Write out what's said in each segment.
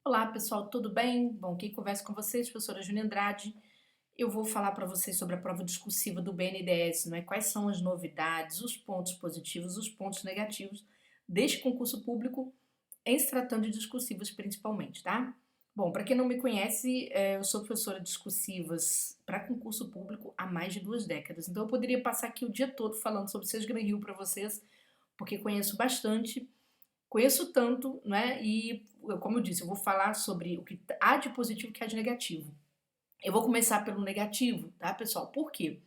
Olá, pessoal, tudo bem? Bom, quem conversa com vocês, professora Júlia Andrade. Eu vou falar para vocês sobre a prova discursiva do BNDES, né? Quais são as novidades, os pontos positivos, os pontos negativos deste concurso público, em se tratando de discursivas principalmente, tá? Bom, para quem não me conhece, eu sou professora de discursivas para concurso público há mais de 2 décadas, então eu poderia passar aqui o dia todo falando sobre Sesgran Rio para vocês, porque conheço bastante. Conheço tanto, né? E, como eu disse, eu vou falar sobre o que há de positivo e o que há de negativo. Eu vou começar pelo negativo, tá, pessoal? Por quê?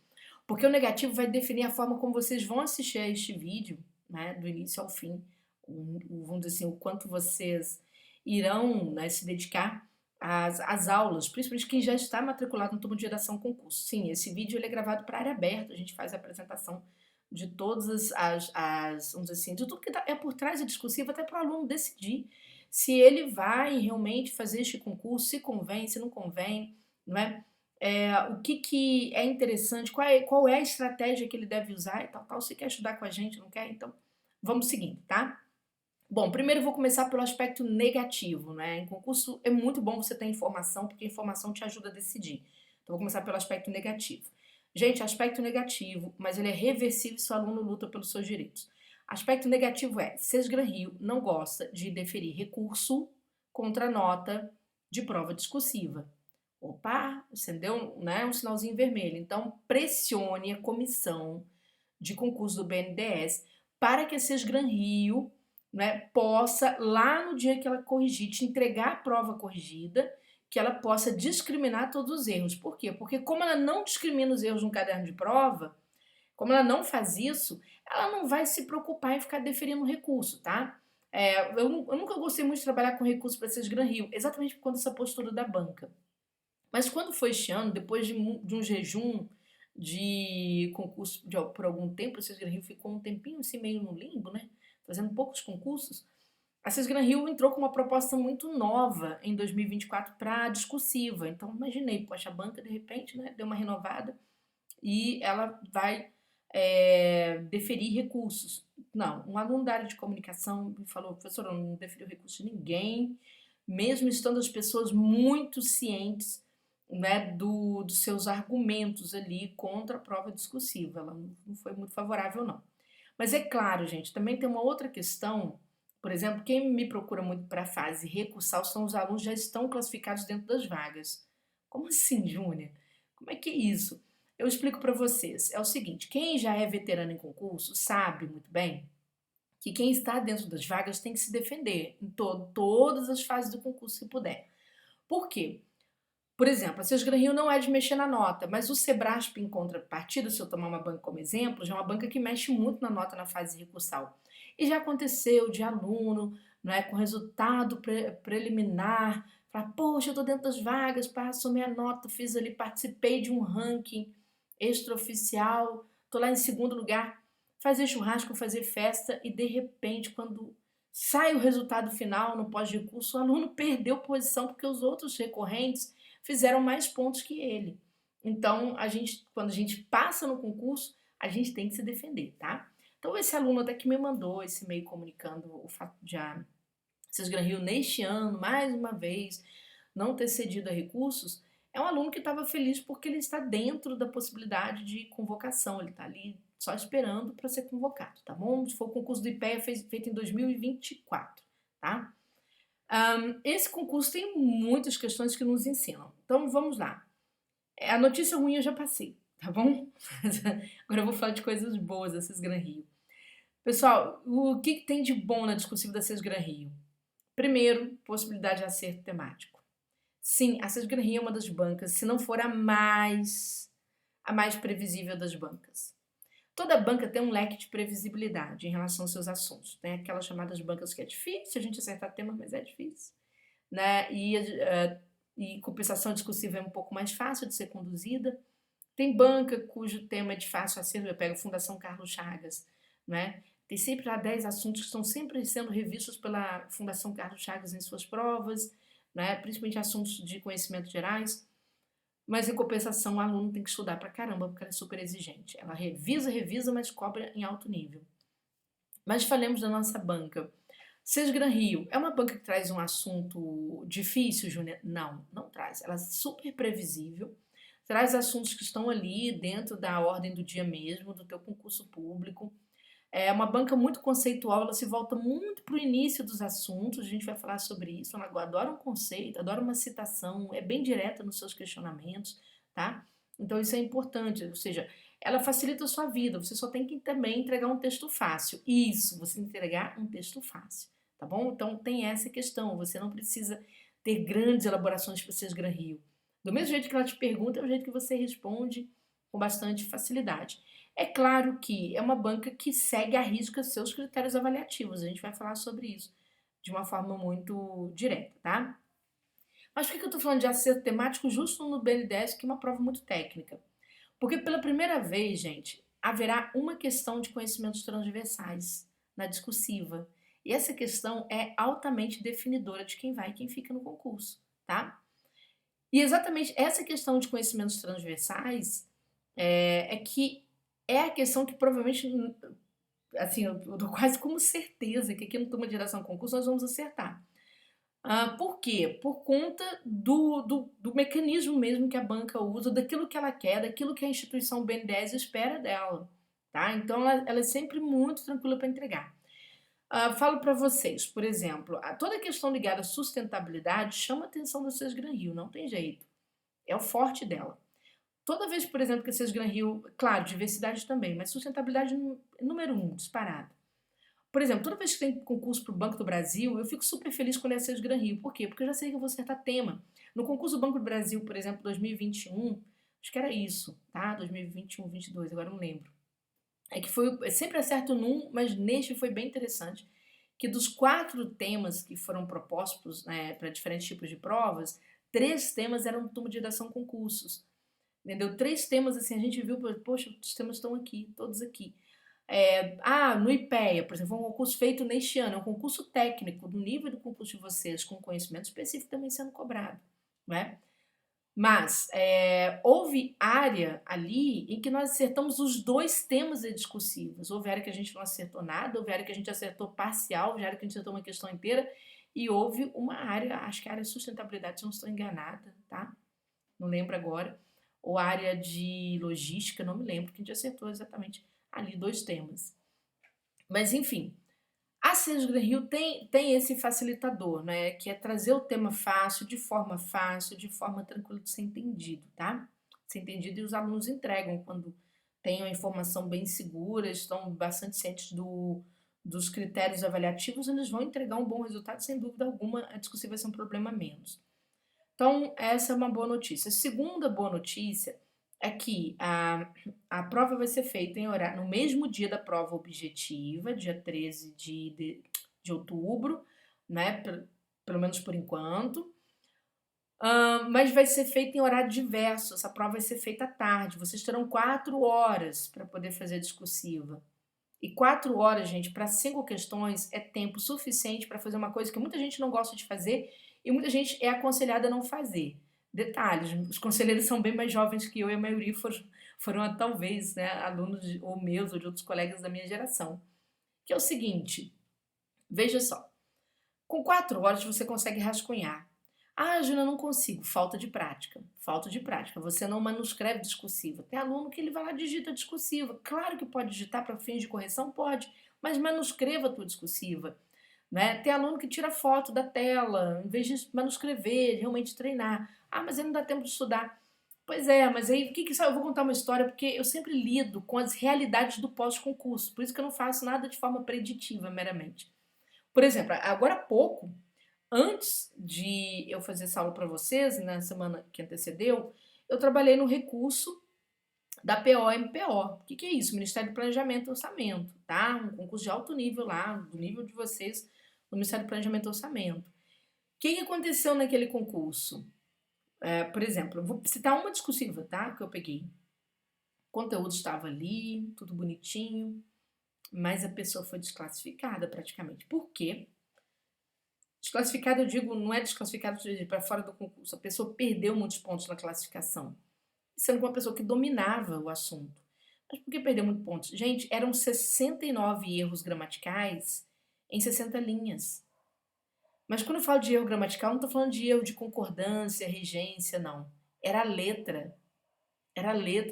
Porque o negativo vai definir a forma como vocês vão assistir a este vídeo, né, do início ao fim. Vamos dizer assim, o quanto vocês irão, né, se dedicar às aulas, principalmente quem já está matriculado no turno de geração concurso. Sim, esse vídeo ele é gravado para área aberta, a gente faz a apresentação de todas vamos dizer assim, de tudo que é por trás da discursiva, até para o aluno decidir se ele vai realmente fazer este concurso, se convém, se não convém, não é? O que é interessante, qual é a estratégia que ele deve usar e tal, tal. Se quer estudar com a gente, não quer? Então, vamos seguindo, tá? Bom, primeiro eu vou começar pelo aspecto negativo, né? Em concurso é muito bom você ter informação, porque a informação te ajuda a decidir. Então, vou começar pelo aspecto negativo. Gente, aspecto negativo, mas ele é reversível se o aluno luta pelos seus direitos. Aspecto negativo é, Sesgran Rio não gosta de deferir recurso contra nota de prova discursiva. Opa, acendeu, né, um sinalzinho vermelho. Então, pressione a comissão de concurso do BNDES para que a Sesgran Rio, né, possa, lá no dia que ela corrigir, te entregar a prova corrigida, que ela possa discriminar todos os erros. Por quê? Porque como ela não discrimina os erros no caderno de prova, como ela não faz isso, ela não vai se preocupar em ficar deferindo recurso, tá? Eu nunca gostei muito de trabalhar com recurso para Sesgran Rio, exatamente por conta dessa postura da banca. Mas quando foi este ano, depois de um jejum de concurso por algum tempo, a Sesgran Rio ficou um tempinho assim meio no limbo, né? Fazendo poucos concursos. A Sesgran Rio entrou com uma proposta muito nova em 2024 para discursiva. Então, imaginei, poxa, a banca de repente, né, deu uma renovada e ela vai deferir recursos. Não, um aluno da área de comunicação me falou, professor, eu não deferiu recurso de ninguém, mesmo estando as pessoas muito cientes, né, dos seus argumentos ali contra a prova discursiva. Ela não foi muito favorável, não. Mas é claro, gente, também tem uma outra questão. Por exemplo, quem me procura muito para a fase recursal são os alunos que já estão classificados dentro das vagas. Como assim, Júnior? Como é que é isso? Eu explico para vocês. É o seguinte, quem já é veterano em concurso sabe muito bem que quem está dentro das vagas tem que se defender em todas as fases do concurso se puder. Por quê? Por exemplo, a Sesgran Rio não é de mexer na nota, mas o Sebrasp, em contrapartida, se eu tomar uma banca como exemplo, já é uma banca que mexe muito na nota na fase recursal. E já aconteceu de aluno, não é, com resultado preliminar, falar, poxa, eu estou dentro das vagas, passou minha nota, fiz ali, participei de um ranking extraoficial, estou lá em segundo lugar, fazer churrasco, fazer festa, e de repente, quando sai o resultado final no pós-recurso, o aluno perdeu posição porque os outros recorrentes fizeram mais pontos que ele. Então, quando a gente passa no concurso, a gente tem que se defender, tá? Então, esse aluno até que me mandou esse e-mail comunicando o fato de a Sesgran Rio, neste ano, mais uma vez, não ter cedido a recursos, é um aluno que estava feliz porque ele está dentro da possibilidade de convocação, ele está ali só esperando para ser convocado, tá bom? Se for o concurso do IPEA feito em 2024, tá? Esse concurso tem muitas questões que nos ensinam. Então vamos lá. A notícia ruim eu já passei, tá bom? Agora eu vou falar de coisas boas da Sesgran Rio. Pessoal, o que tem de bom na discursiva da Sesgran Rio? Primeiro, possibilidade de acerto temático. Sim, a Sesgran Rio é uma das bancas, se não for a mais previsível das bancas. Toda banca tem um leque de previsibilidade em relação aos seus assuntos. Tem aquelas chamadas bancas que é difícil a gente acertar tema, mas é difícil, né? E compensação discursiva é um pouco mais fácil de ser conduzida. Tem banca cujo tema é de fácil acerto, eu pego Fundação Carlos Chagas, né? Tem sempre lá 10 assuntos que estão sempre sendo revistos pela Fundação Carlos Chagas em suas provas, né? Principalmente assuntos de conhecimentos gerais. Mas em compensação, o aluno tem que estudar pra caramba, porque ela é super exigente. Ela revisa, mas cobra em alto nível. Mas falemos da nossa banca. Sesgran Rio é uma banca que traz um assunto difícil, Júnior? Não, não traz. Ela é super previsível, traz assuntos que estão ali dentro da ordem do dia mesmo, do teu concurso público. É uma banca muito conceitual, ela se volta muito para o início dos assuntos, a gente vai falar sobre isso. Ela adora um conceito, adora uma citação, é bem direta nos seus questionamentos, tá? Então isso é importante, ou seja, ela facilita a sua vida, você só tem que também entregar um texto fácil. Isso, você entregar um texto fácil, tá bom? Então tem essa questão, você não precisa ter grandes elaborações para vocês Gran Rio. Do mesmo jeito que ela te pergunta, é o jeito que você responde com bastante facilidade. É claro que é uma banca que segue à risca seus critérios avaliativos. A gente vai falar sobre isso de uma forma muito direta, tá? Mas por que eu estou falando de acerto temático justo no BNDES, que é uma prova muito técnica? Porque pela primeira vez, gente, haverá uma questão de conhecimentos transversais na discursiva. E essa questão é altamente definidora de quem vai e quem fica no concurso, tá? E exatamente essa questão de conhecimentos transversais é que é a questão que provavelmente, assim, eu dou quase como certeza que aqui no Turma de Geração Concurso nós vamos acertar. Por quê? Por conta do mecanismo mesmo que a banca usa, daquilo que ela quer, daquilo que a instituição BNDES espera dela. Tá? Então ela é sempre muito tranquila para entregar. Falo para vocês, por exemplo, toda a questão ligada à sustentabilidade chama a atenção do Seus Gran Rio, não tem jeito. É o forte dela. Toda vez, por exemplo, que vocês Gran Rio, claro, diversidade também, mas sustentabilidade número um, disparado. Por exemplo, toda vez que tem concurso para o Banco do Brasil, eu fico super feliz quando é Seis Gran Rio. Por quê? Porque eu já sei que eu vou acertar tema. No concurso do Banco do Brasil, por exemplo, 2021, acho que era isso, tá? 2021, 22, agora não lembro. É que foi sempre acerto num, mas neste foi bem interessante, que dos 4 temas que foram propostos, né, para diferentes tipos de provas, 3 temas eram turma de redação concursos. Entendeu? 3 temas, assim, a gente viu, poxa, os temas estão aqui, todos aqui. No IPEA, por exemplo, foi um concurso feito neste ano, é um concurso técnico, do nível do concurso de vocês, com conhecimento específico também sendo cobrado, né? Mas houve área ali em que nós acertamos os 2 temas discursivos. Houve área que a gente não acertou nada, houve área que a gente acertou parcial, houve área que a gente acertou uma questão inteira, e houve uma área, acho que a área de sustentabilidade, se não estou enganada, tá? Não lembro agora, ou área de logística, não me lembro, que a gente acertou exatamente ali 2 temas. Mas enfim, a Sesgran Rio tem esse facilitador, né? Que é trazer o tema fácil, de forma tranquila de ser entendido, tá? Ser entendido e os alunos entregam quando têm uma informação bem segura, estão bastante cientes dos critérios avaliativos, eles vão entregar um bom resultado, sem dúvida alguma, a discussão vai ser um problema menos. Então, essa é uma boa notícia. A segunda boa notícia é que a prova vai ser feita em horário, no mesmo dia da prova objetiva, dia 13 de outubro, né? Pelo menos por enquanto. Mas vai ser feita em horário diverso. Essa prova vai ser feita à tarde. Vocês terão 4 horas para poder fazer a discursiva. E 4 horas, gente, para 5 questões é tempo suficiente para fazer uma coisa que muita gente não gosta de fazer e muita gente é aconselhada a não fazer. Detalhes, os conselheiros são bem mais jovens que eu e a maioria foram talvez, né, alunos ou meus ou de outros colegas da minha geração. Que é o seguinte, veja só, com 4 horas você consegue rascunhar. Júlia, não consigo. Falta de prática. Falta de prática. Você não manuscreve discursiva. Tem aluno que ele vai lá e digita discursiva. Claro que pode digitar para fins de correção, pode, mas manuscreva a tua discursiva. Né? Tem aluno que tira foto da tela, em vez de manuscrever, realmente treinar. Mas aí não dá tempo de estudar. Pois é, mas aí eu vou contar uma história, porque eu sempre lido com as realidades do pós-concurso. Por isso que eu não faço nada de forma preditiva, meramente. Por exemplo, agora há pouco, antes de eu fazer essa aula para vocês, na semana que antecedeu, eu trabalhei no recurso da PO-MPO. O que é isso? Ministério do Planejamento e Orçamento, tá? Um concurso de alto nível lá, do nível de vocês, no Ministério do Planejamento e Orçamento. O que aconteceu naquele concurso? Por exemplo, eu vou citar uma discursiva, tá? Que eu peguei. O conteúdo estava ali, tudo bonitinho, mas a pessoa foi desclassificada praticamente. Por quê? Desclassificado, eu digo, não é desclassificado para fora do concurso. A pessoa perdeu muitos pontos na classificação. Sendo uma pessoa que dominava o assunto. Mas por que perdeu muitos pontos? Gente, eram 69 erros gramaticais em 60 linhas. Mas quando eu falo de erro gramatical, não estou falando de erro de concordância, regência, não. Era letra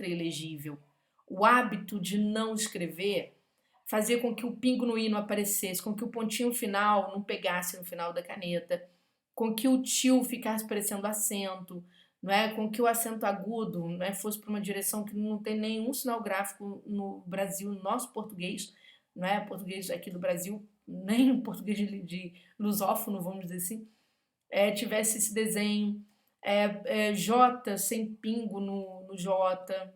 ilegível. O hábito de não escrever fazia com que o pingo no i não aparecesse, com que o pontinho final não pegasse no final da caneta, com que o tio ficasse parecendo acento, não é? Com que o acento agudo, não é? Fosse para uma direção que não tem nenhum sinal gráfico no Brasil, no nosso português, não é? Português aqui do Brasil, nem o português de lusófono, vamos dizer assim, tivesse esse desenho, J sem pingo no J,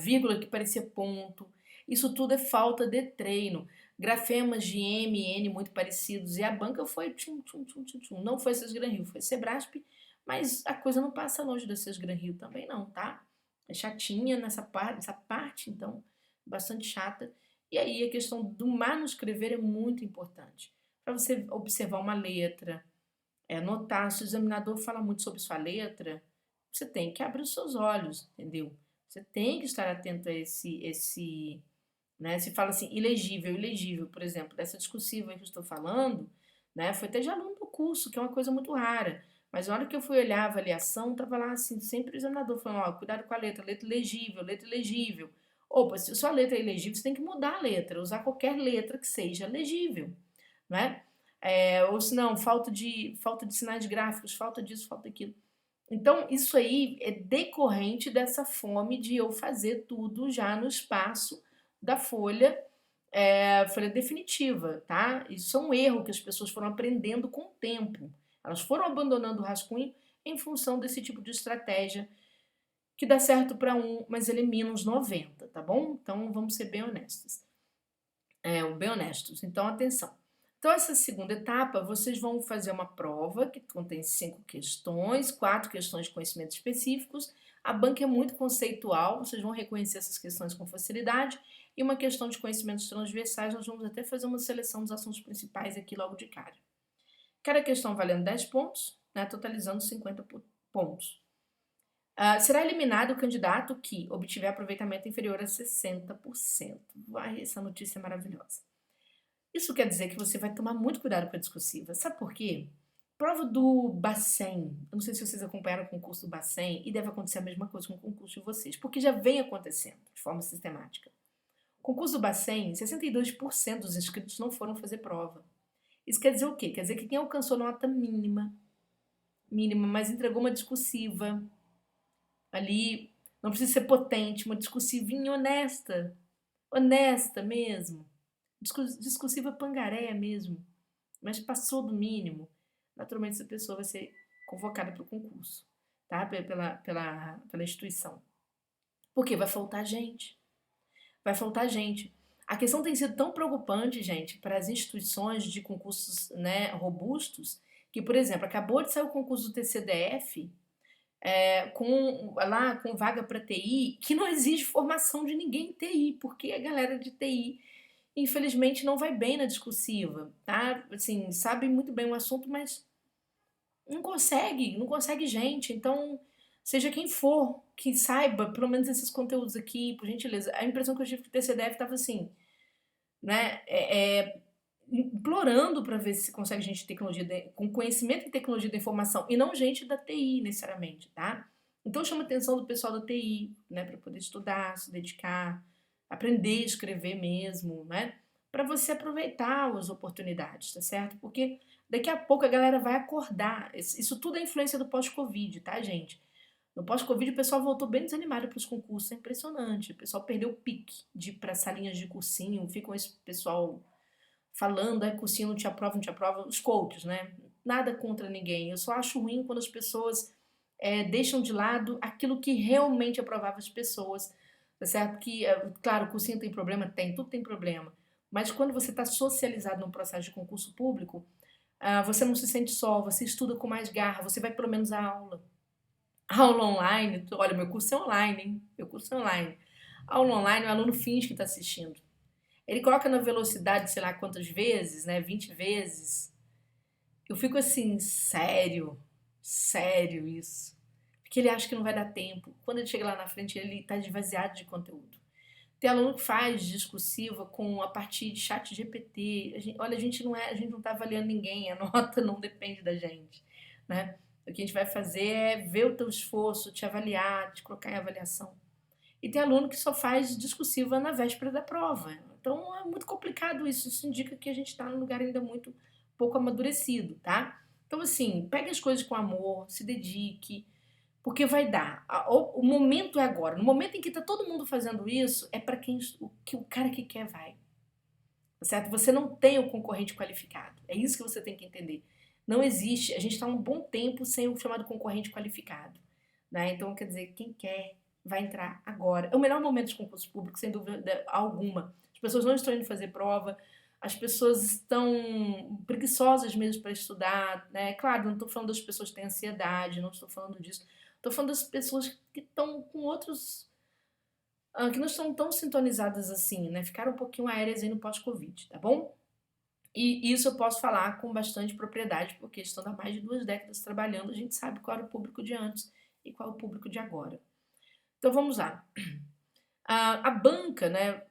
vírgula que parecia ponto. Isso tudo é falta de treino. Grafemas de M e N muito parecidos. E a banca foi tchum, tchum, tchum, tchum, tchum. Não foi Sesgran Rio, foi Sebrasp, mas a coisa não passa longe da Sesgran Rio também não, tá? É chatinha essa parte, então, bastante chata. E aí a questão do manuscrever é muito importante. Para você observar uma letra, notar, se o examinador fala muito sobre sua letra, você tem que abrir os seus olhos, entendeu? Você tem que estar atento a né? Se fala assim, ilegível, por exemplo, dessa discursiva que eu estou falando, né? Foi até de aluno do curso, que é uma coisa muito rara. Mas na hora que eu fui olhar a avaliação, tava lá assim, sempre o examinador falando, ó, cuidado com a letra legível, letra ilegível. Opa, se sua letra é ilegível, você tem que mudar a letra, usar qualquer letra que seja legível, né? Ou se não, falta de sinais gráficos, falta disso, falta daquilo. Então, isso aí é decorrente dessa fome de eu fazer tudo já no espaço da folha, folha definitiva, tá? Isso é um erro que as pessoas foram aprendendo com o tempo. Elas foram abandonando o rascunho em função desse tipo de estratégia que dá certo para um, mas elimina uns 90, tá bom? Então, vamos ser bem honestos. Bem honestos. Então, atenção. Então, essa segunda etapa, vocês vão fazer uma prova que contém 5 questões, 4 questões de conhecimentos específicos. A banca é muito conceitual, vocês vão reconhecer essas questões com facilidade. E uma questão de conhecimentos transversais, nós vamos até fazer uma seleção dos assuntos principais aqui logo de cara. Cada questão valendo 10 pontos, né, totalizando 50 pontos. Será eliminado o candidato que obtiver aproveitamento inferior a 60%. Vai, essa notícia é maravilhosa. Isso quer dizer que você vai tomar muito cuidado com a discursiva. Sabe por quê? Prova do Bacen. Eu não sei se vocês acompanharam o concurso do Bacen e deve acontecer a mesma coisa com o concurso de vocês, porque já vem acontecendo de forma sistemática. O concurso do Bacen, 62% dos inscritos não foram fazer prova. Isso quer dizer o quê? Quer dizer que quem alcançou nota mínima, mas entregou uma discursiva ali, não precisa ser potente, uma discursivinha honesta mesmo, discursiva pangaré mesmo, mas passou do mínimo, naturalmente essa pessoa vai ser convocada para o concurso, tá? Pela instituição. Porque vai faltar gente. Vai faltar gente. A questão tem sido tão preocupante, gente, para as instituições de concursos, né, robustos, que, por exemplo, acabou de sair o concurso do TCDF, com vaga para TI, que não exige formação de ninguém em TI, porque a galera de TI, infelizmente, não vai bem na discursiva, tá? Assim, sabe muito bem o assunto, mas não consegue gente. Então, seja quem for que saiba, pelo menos esses conteúdos aqui, por gentileza. A impressão que eu tive que o TCDF estava assim, né? Implorando para ver se consegue gente de tecnologia, com conhecimento em tecnologia da informação, e não gente da TI, necessariamente, tá? Então chama a atenção do pessoal da TI, né, para poder estudar, se dedicar, aprender a escrever mesmo, né? Para você aproveitar as oportunidades, tá certo? Porque daqui a pouco a galera vai acordar. Isso tudo é influência do pós-Covid, tá, gente? No pós-Covid o pessoal voltou bem desanimado para os concursos, é impressionante. O pessoal perdeu o pique de ir para salinhas de cursinho, ficam esse pessoal falando, cursinho não te aprova, não te aprova, os coaches, né? Nada contra ninguém. Eu só acho ruim quando as pessoas deixam de lado aquilo que realmente aprovava as pessoas, tá certo? Que, claro, o cursinho tem problema? Tem, tudo tem problema. Mas quando você está socializado num processo de concurso público, você não se sente só, você estuda com mais garra, você vai pelo menos à aula. Aula online, olha, meu curso é online, hein? Meu curso é online. Aula online, o aluno finge que está assistindo. Ele coloca na velocidade, sei lá quantas vezes, né? 20 vezes. Eu fico assim, sério isso. Porque ele acha que não vai dar tempo. Quando ele chega lá na frente, ele está esvaziado de conteúdo. Tem aluno que faz discursiva a partir de chat GPT. Olha, a gente não está avaliando ninguém, a nota não depende da gente, né? O que a gente vai fazer é ver o teu esforço, te avaliar, te colocar em avaliação. E tem aluno que só faz discursiva na véspera da prova. Então é muito complicado isso. Isso indica que a gente está num lugar ainda muito pouco amadurecido, tá? Então, assim, pegue as coisas com amor, se dedique, porque vai dar. O momento é agora. No momento em que está todo mundo fazendo isso, é para quem o cara que quer vai. Tá certo? Você não tem o concorrente qualificado. É isso que você tem que entender. Não existe. A gente está um bom tempo sem o chamado concorrente qualificado. Né? Então, quer dizer, quem quer vai entrar agora. É o melhor momento de concurso público, sem dúvida alguma. As pessoas não estão indo fazer prova, as pessoas estão preguiçosas mesmo para estudar. Né? Claro, não estou falando das pessoas que têm ansiedade, não estou falando disso. Estou falando das pessoas que estão com outros que não estão tão sintonizadas assim, né? Ficaram um pouquinho aéreas aí no pós-Covid, tá bom? E isso eu posso falar com bastante propriedade, porque estando há mais de 2 décadas trabalhando, a gente sabe qual era o público de antes e qual é o público de agora. Então vamos lá. A banca, né,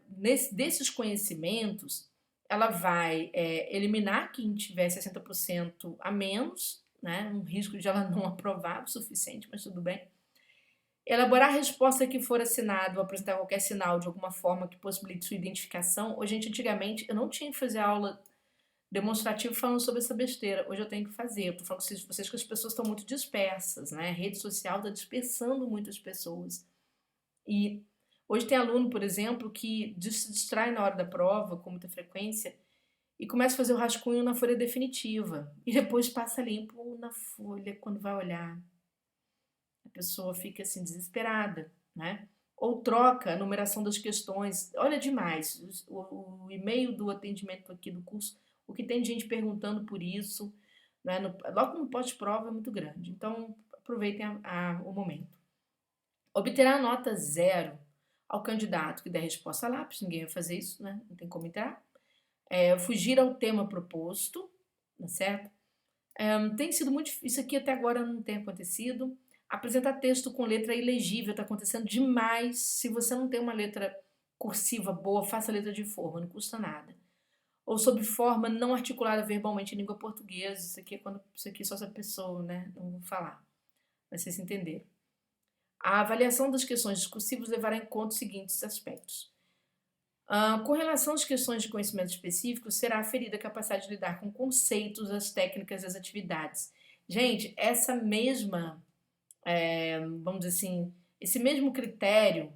desses conhecimentos, ela vai eliminar quem tiver 60% a menos, né, um risco de ela não aprovar o suficiente, mas tudo bem. Elaborar a resposta que for assinado ou apresentar qualquer sinal de alguma forma que possibilite sua identificação. Hoje, antigamente, eu não tinha que fazer aula demonstrativa falando sobre essa besteira. Hoje eu tenho que fazer. Eu tô falando com vocês que as pessoas estão muito dispersas, né? A rede social está dispersando muitas pessoas. E hoje tem aluno, por exemplo, que se distrai na hora da prova com muita frequência e começa a fazer o rascunho na folha definitiva. E depois passa limpo na folha quando vai olhar. A pessoa fica assim desesperada, né? Ou troca a numeração das questões. Olha demais, o e-mail do atendimento aqui do curso, o que tem de gente perguntando por isso, né? Logo no pós-prova é muito grande. Então, aproveitem o momento. Obterá nota 0 ao candidato que der resposta a lápis, ninguém vai fazer isso, né? Não tem como entrar. Fugir ao tema proposto, tá certo? Tem sido muito difícil, isso aqui até agora não tem acontecido. Apresentar texto com letra ilegível está acontecendo demais. Se você não tem uma letra cursiva boa, faça letra de forma, não custa nada. Ou sob forma não articulada verbalmente em língua portuguesa. Isso aqui só essa pessoa, né? Não vou falar. Mas vocês entenderam. A avaliação das questões discursivas levará em conta os seguintes aspectos. Com relação às questões de conhecimento específico, será aferida a capacidade de lidar com conceitos, as técnicas e as atividades. Gente, essa mesma, vamos dizer assim, esse mesmo critério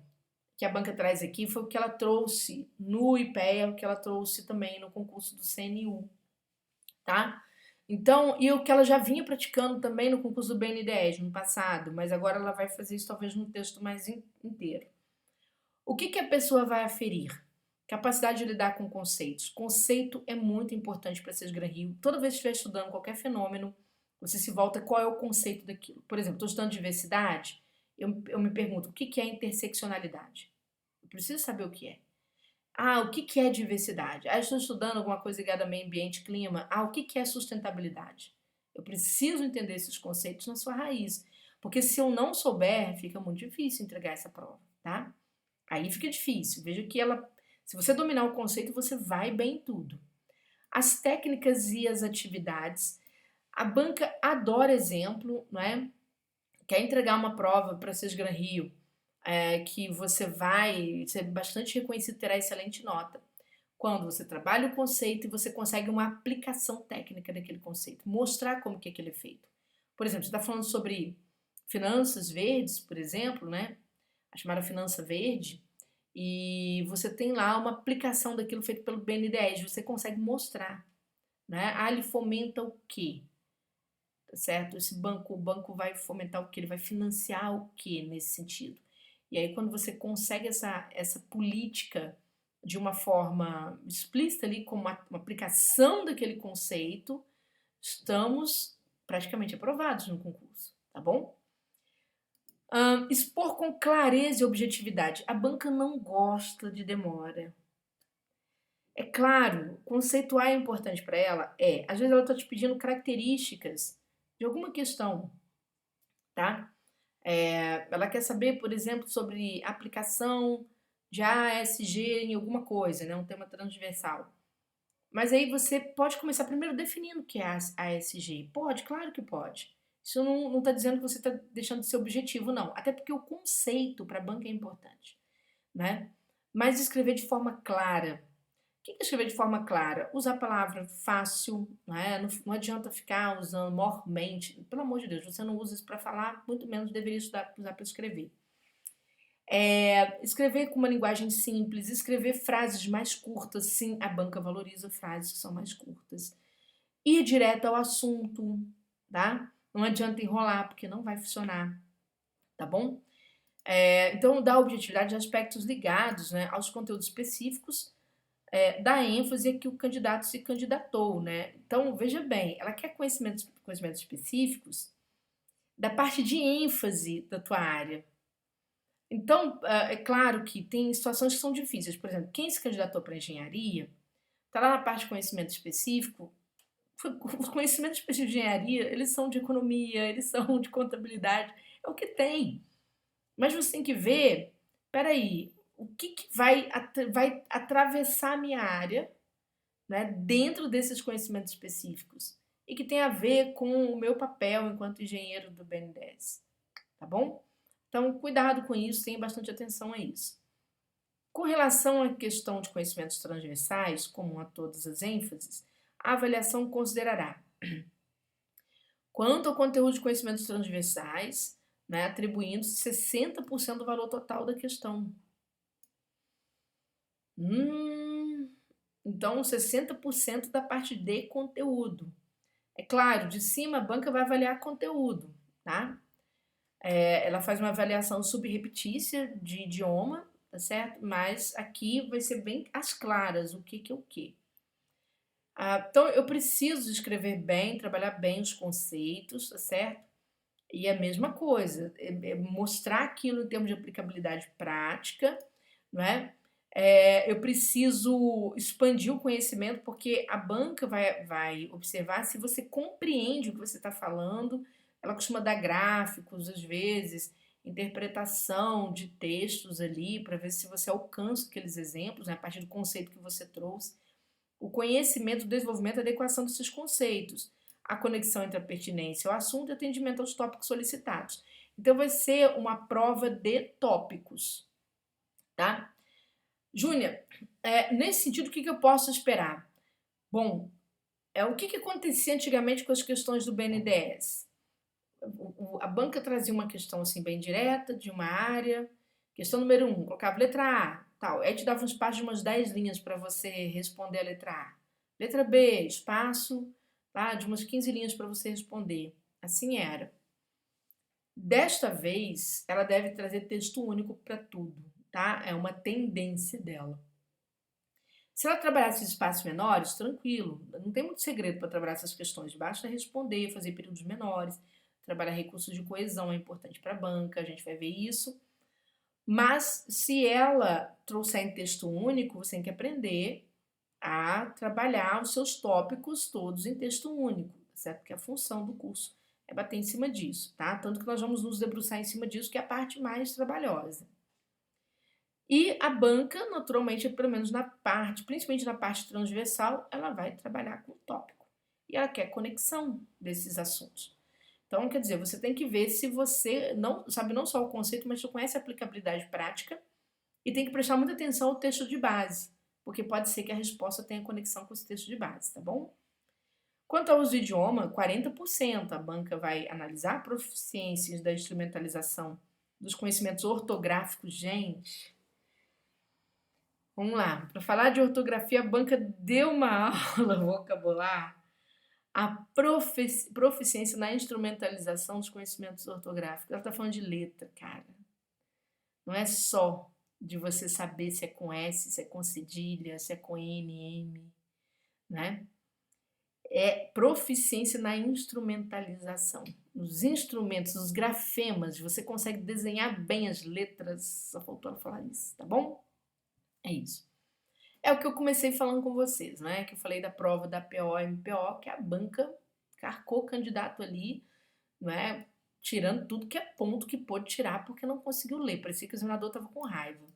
que a banca traz aqui foi o que ela trouxe no IPEA, o que ela trouxe também no concurso do CNU, tá? Então, e o que ela já vinha praticando também no concurso do BNDES no passado, mas agora ela vai fazer isso talvez num texto mais inteiro. O que a pessoa vai aferir? Capacidade de lidar com conceitos. Conceito é muito importante para vocês Gran Rio. Toda vez que estiver estudando qualquer fenômeno, você se volta qual é o conceito daquilo. Por exemplo, estou estudando diversidade, eu me pergunto o que é interseccionalidade? Eu preciso saber o que é. O que é diversidade? Estou estudando alguma coisa ligada a meio ambiente, clima. O que é sustentabilidade? Eu preciso entender esses conceitos na sua raiz. Porque se eu não souber, fica muito difícil entregar essa prova, tá? Aí fica difícil. Veja que se você dominar o conceito, você vai bem em tudo. As técnicas e as atividades. A banca adora exemplo, não é? Quer entregar uma prova para vocês Gran Rio, que você vai ser bastante reconhecido, terá excelente nota. Quando você trabalha o conceito e você consegue uma aplicação técnica daquele conceito, mostrar como que aquilo é feito. Por exemplo, você está falando sobre finanças verdes, por exemplo, né? A chamada finança verde, e você tem lá uma aplicação daquilo feito pelo BNDES, você consegue mostrar, né? Ele fomenta o quê? Tá certo? O banco vai fomentar o quê? Ele vai financiar o quê nesse sentido? E aí quando você consegue essa política de uma forma explícita ali, com uma aplicação daquele conceito, estamos praticamente aprovados no concurso, tá bom? Expor com clareza e objetividade. A banca não gosta de demora. É claro, conceituar é importante para ela? É. Às vezes ela está te pedindo características de alguma questão, tá? Ela quer saber, por exemplo, sobre aplicação de ASG em alguma coisa, né? Um tema transversal. Mas aí você pode começar primeiro definindo o que é ASG. Pode, claro que pode. Isso não está dizendo que você está deixando de ser objetivo, não. Até porque o conceito para a banca é importante, né? Mas escrever de forma clara. O que é escrever de forma clara? Usar a palavra fácil, né? Não adianta ficar usando mormente. Pelo amor de Deus, você não usa isso para falar, muito menos deveria usar para escrever. Escrever com uma linguagem simples, escrever frases mais curtas, sim, a banca valoriza frases que são mais curtas. Ir direto ao assunto, tá? Não adianta enrolar, porque não vai funcionar, tá bom? Então, dá objetividade de aspectos ligados, né, aos conteúdos específicos, dá ênfase a que o candidato se candidatou, né? Então, veja bem, ela quer conhecimentos específicos da parte de ênfase da tua área. Então, é claro que tem situações que são difíceis. Por exemplo, quem se candidatou para engenharia, está lá na parte de conhecimento específico. Os conhecimentos específicos de engenharia, eles são de economia, eles são de contabilidade, é o que tem. Mas você tem que ver, peraí, o que vai atravessar a minha área, né, dentro desses conhecimentos específicos e que tem a ver com o meu papel enquanto engenheiro do BNDES, tá bom? Então, cuidado com isso, tenha bastante atenção a isso. Com relação à questão de conhecimentos transversais, comum a todas as ênfases, a avaliação considerará, quanto ao conteúdo de conhecimentos transversais, né, atribuindo-se 60% do valor total da questão. Então, 60% da parte de conteúdo. É claro, de cima a banca vai avaliar conteúdo, tá? Ela faz uma avaliação subrepetícia de idioma, tá certo? Mas aqui vai ser bem às claras o que é o que. Então, eu preciso escrever bem, trabalhar bem os conceitos, tá certo? E a mesma coisa, mostrar aquilo em termos de aplicabilidade prática, não é? Eu preciso expandir o conhecimento, porque a banca vai observar se você compreende o que você está falando. Ela costuma dar gráficos, às vezes, interpretação de textos ali, para ver se você alcança aqueles exemplos, né, a partir do conceito que você trouxe. O conhecimento, o desenvolvimento e a adequação desses conceitos. A conexão entre a pertinência ao assunto e atendimento aos tópicos solicitados. Então, vai ser uma prova de tópicos, tá? Júnior, nesse sentido, o que eu posso esperar? Bom, o que acontecia antigamente com as questões do BNDES? A banca trazia uma questão assim bem direta, de uma área. Questão número 1, colocava letra A, tal. Aí te dava um espaço de umas 10 linhas para você responder a letra A. Letra B, espaço, tá, de umas 15 linhas para você responder. Assim era. Desta vez, ela deve trazer texto único para tudo, tá? É uma tendência dela. Se ela trabalhasse em espaços menores, tranquilo, não tem muito segredo para trabalhar essas questões, basta responder, fazer períodos menores, trabalhar recursos de coesão é importante para a banca, a gente vai ver isso. Mas se ela trouxer em texto único, você tem que aprender a trabalhar os seus tópicos todos em texto único, certo? Porque a função do curso é bater em cima disso, tá? Tanto que nós vamos nos debruçar em cima disso, que é a parte mais trabalhosa. E a banca, naturalmente, pelo menos na parte, principalmente na parte transversal, ela vai trabalhar com o tópico. E ela quer conexão desses assuntos. Então, quer dizer, você tem que ver se você não sabe não só o conceito, mas você conhece a aplicabilidade prática e tem que prestar muita atenção ao texto de base, porque pode ser que a resposta tenha conexão com esse texto de base, tá bom? Quanto ao uso do idioma, 40% a banca vai analisar proficiências da instrumentalização dos conhecimentos ortográficos. Gente, vamos lá. Para falar de ortografia, a banca deu uma aula vocabular. A proficiência na instrumentalização dos conhecimentos ortográficos. Ela está falando de letra, cara. Não é só de você saber se é com S, se é com cedilha, se é com N, M, né? É proficiência na instrumentalização. Os instrumentos, os grafemas, você consegue desenhar bem as letras. Só faltou ela falar isso, tá bom? É isso. É o que eu comecei falando com vocês, né? Que eu falei da prova da PO e MPO, que a banca carcou o candidato ali, né? Tirando tudo que é ponto que pôde tirar porque não conseguiu ler. Parecia que o examinador estava com raiva.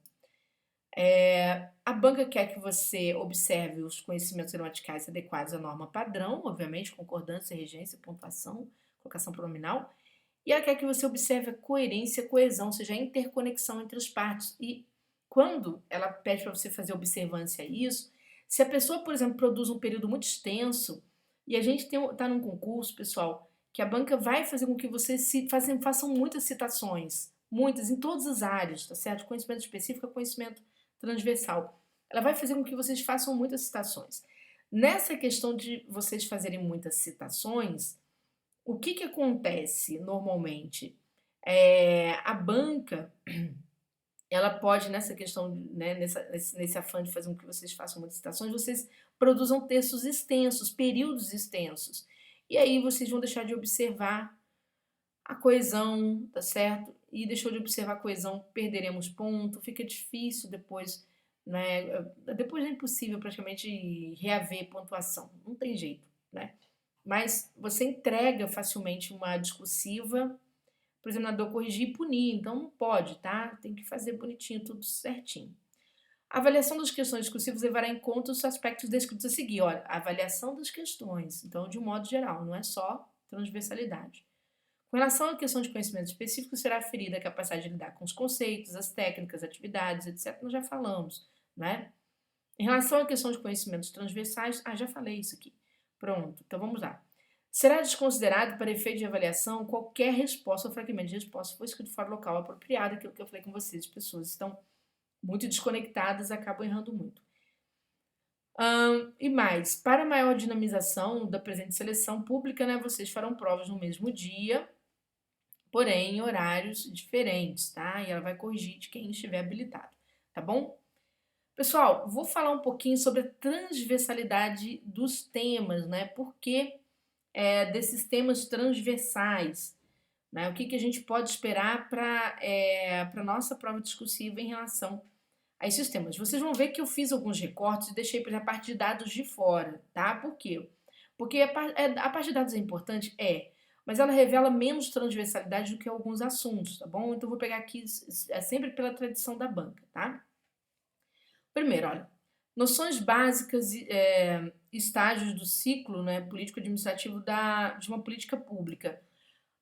A banca quer que você observe os conhecimentos gramaticais adequados à norma padrão, obviamente, concordância, regência, pontuação, colocação pronominal, e ela quer que você observe a coerência, a coesão, ou seja, a interconexão entre as partes. E quando ela pede para você fazer observância a isso, se a pessoa, por exemplo, produz um período muito extenso, e a gente está num concurso, pessoal, que a banca vai fazer com que você façam muitas citações, muitas, em todas as áreas, tá certo? Conhecimento específico, conhecimento transversal. Ela vai fazer com que vocês façam muitas citações. Nessa questão de vocês fazerem muitas citações, o que acontece normalmente? A banca, ela pode, nessa questão, né, nesse afã de fazer com que vocês façam muitas citações, vocês produzam textos extensos, períodos extensos. E aí vocês vão deixar de observar a coesão, tá certo? E deixou de observar a coesão, perderemos ponto, fica difícil depois, né? Depois é impossível praticamente reaver pontuação, não tem jeito, né? Mas você entrega facilmente uma discursiva para o examinador corrigir e punir, então não pode, tá? Tem que fazer bonitinho, tudo certinho. A avaliação das questões discursivas levará em conta os aspectos descritos a seguir. Olha, a avaliação das questões, então, de um modo geral, não é só transversalidade. Com relação à questão de conhecimento específico, será aferida a capacidade de lidar com os conceitos, as técnicas, atividades, etc. Nós já falamos, né? Em relação à questão de conhecimentos transversais, já falei isso aqui. Pronto, então vamos lá. Será desconsiderado para efeito de avaliação qualquer resposta ou fragmento de resposta que for escrito fora do local apropriado, aquilo que eu falei com vocês, as pessoas estão muito desconectadas, acabam errando muito. E mais, para maior dinamização da presente seleção pública, né, vocês farão provas no mesmo dia, porém em horários diferentes, tá? E ela vai corrigir de quem estiver habilitado, tá bom? Pessoal, vou falar um pouquinho sobre a transversalidade dos temas, né? Por que desses temas transversais, né? O que a gente pode esperar para a nossa prova discursiva em relação a esses temas. Vocês vão ver que eu fiz alguns recortes e deixei, por exemplo, a parte de dados de fora, tá? Por quê? Porque a parte de dados é importante? Mas ela revela menos transversalidade do que alguns assuntos, tá bom? Então, eu vou pegar aqui sempre pela tradição da banca, tá? Primeiro, olha, noções básicas e estágios do ciclo, né, político-administrativo de uma política pública.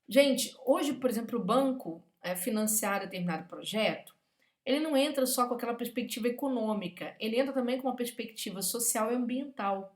Gente, hoje, por exemplo, o banco financiar determinado projeto, ele não entra só com aquela perspectiva econômica, ele entra também com uma perspectiva social e ambiental.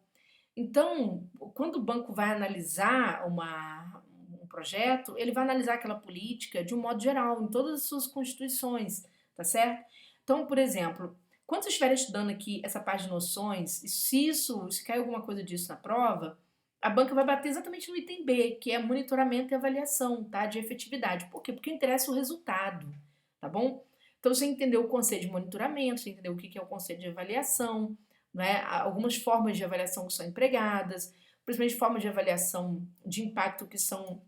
Então, quando o banco vai analisar um projeto, ele vai analisar aquela política de um modo geral, em todas as suas constituições, tá certo? Então, por exemplo, quando vocês estiverem estudando aqui essa parte de noções, e se cair alguma coisa disso na prova, a banca vai bater exatamente no item B, que é monitoramento e avaliação, tá? De efetividade. Por quê? Porque interessa o resultado, tá bom? Então, você entendeu o conceito de monitoramento, você entendeu o que é o conceito de avaliação, né? Algumas formas de avaliação que são empregadas, principalmente formas de avaliação de impacto que são,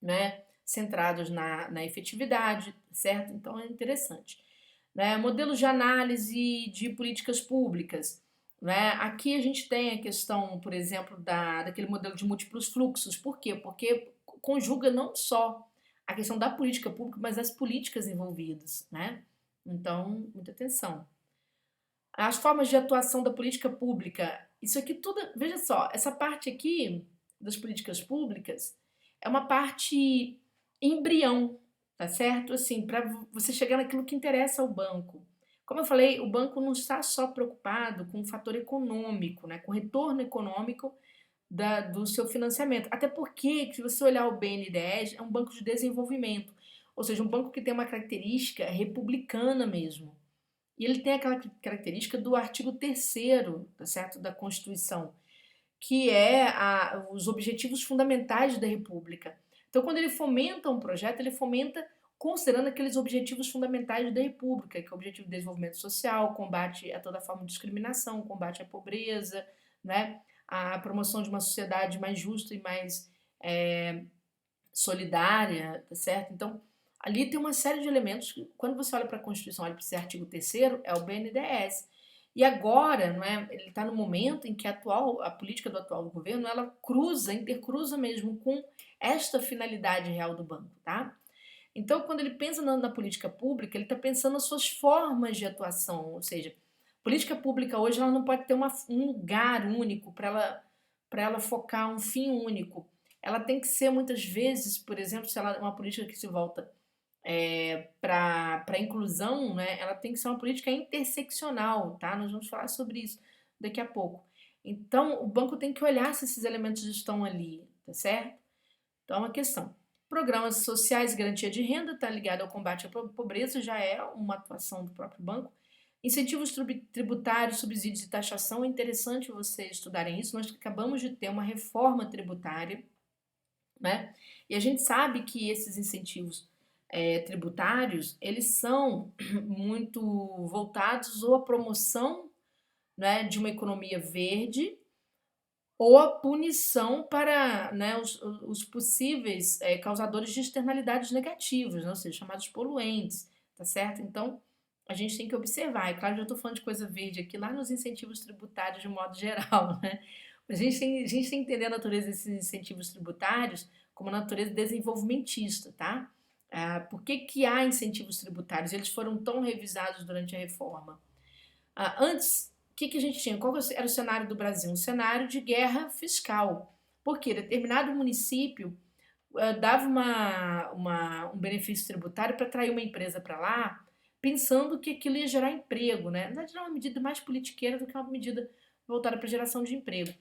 né, centrados na efetividade, certo? Então, é interessante. Né? Modelos de análise de políticas públicas. Né? Aqui a gente tem a questão, por exemplo, daquele modelo de múltiplos fluxos. Por quê? Porque conjuga não só a questão da política pública, mas as políticas envolvidas. Né? Então, muita atenção. As formas de atuação da política pública. Isso aqui tudo, veja só, essa parte aqui das políticas públicas é uma parte embrião, tá certo? Assim, para você chegar naquilo que interessa ao banco. Como eu falei, o banco não está só preocupado com o fator econômico, né, com o retorno econômico do seu financiamento. Até porque, se você olhar o BNDES, é um banco de desenvolvimento, ou seja, um banco que tem uma característica republicana mesmo. E ele tem aquela característica do artigo 3º, tá certo, da Constituição, que é os objetivos fundamentais da República. Então, quando ele fomenta um projeto, ele fomenta considerando aqueles objetivos fundamentais da República, que é o objetivo de desenvolvimento social, combate a toda forma de discriminação, combate à pobreza, né? A promoção de uma sociedade mais justa e mais solidária, tá certo? Então, ali tem uma série de elementos que, quando você olha para a Constituição, olha para esse artigo 3º, é o BNDES. E agora, não é, ele está no momento em que a política do atual governo, ela intercruza mesmo com esta finalidade real do banco, tá? Então, quando ele pensa na política pública, ele está pensando nas suas formas de atuação, ou seja, política pública hoje ela não pode ter um lugar único para ela focar um fim único. Ela tem que ser muitas vezes, por exemplo, se ela é uma política que se volta para a inclusão, né, ela tem que ser uma política interseccional, tá? Nós vamos falar sobre isso daqui a pouco. Então, o banco tem que olhar se esses elementos estão ali, tá certo? Então, é uma questão. Programas sociais, garantia de renda, está ligado ao combate à pobreza, já é uma atuação do próprio banco. Incentivos tributários, subsídios e taxação, é interessante vocês estudarem isso. Nós acabamos de ter uma reforma tributária, né? E a gente sabe que esses incentivos tributários, eles são muito voltados ou à promoção, né, de uma economia verde ou a punição para, né, os possíveis causadores de externalidades negativas, né, ou seja, chamados poluentes, tá certo? Então, a gente tem que observar. É claro que eu estou falando de coisa verde aqui, lá nos incentivos tributários de modo geral, né? A gente tem que entender a natureza desses incentivos tributários como natureza desenvolvimentista, tá? Por que que há incentivos tributários? Eles foram tão revisados durante a reforma. Antes, o que que a gente tinha? Qual era o cenário do Brasil? Um cenário de guerra fiscal. Porque determinado município dava um benefício tributário para atrair uma empresa para lá, pensando que aquilo ia gerar emprego, né? Na verdade, era uma medida mais politiqueira do que uma medida voltada para geração de emprego.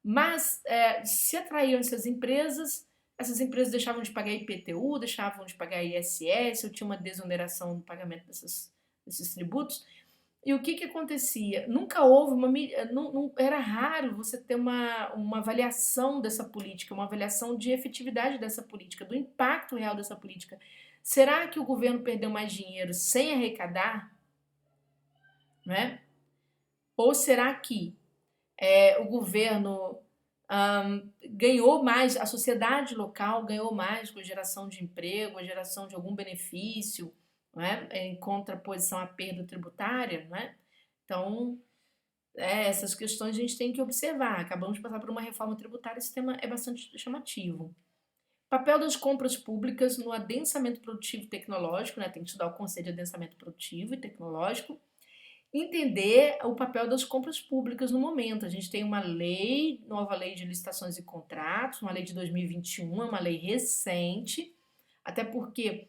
Mas se atraíam essas empresas deixavam de pagar IPTU, deixavam de pagar ISS, ou tinha uma desoneração no pagamento desses tributos. E o que que acontecia? Nunca houve não, era raro você ter uma avaliação dessa política, uma avaliação de efetividade dessa política, do impacto real dessa política. Será que o governo perdeu mais dinheiro sem arrecadar, né? Ou será que o governo ganhou mais, a sociedade local ganhou mais com a geração de emprego, a geração de algum benefício, não é? Em contraposição à perda tributária, não é? Então, essas questões a gente tem que observar. Acabamos de passar por uma reforma tributária, esse tema é bastante chamativo. Papel das compras públicas no adensamento produtivo e tecnológico, né? Tem que estudar o conceito de adensamento produtivo e tecnológico. Entender o papel das compras públicas no momento. A gente tem uma lei, nova lei de licitações e contratos, uma lei de 2021, é uma lei recente, até porque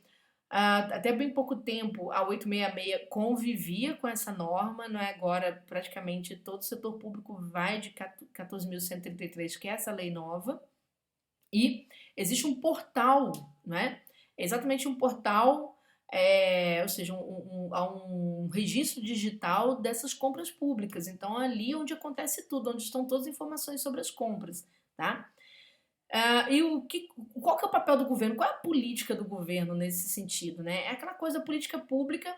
até bem pouco tempo a 866 convivia com essa norma, não é? Agora praticamente todo o setor público vai de 14.133, que é essa lei nova, e existe um portal, não é? É exatamente um portal, ou seja, há um registro digital dessas compras públicas. Então, é ali onde acontece tudo, onde estão todas as informações sobre as compras, tá? E qual que é o papel do governo? Qual é a política do governo nesse sentido, né? É aquela coisa política pública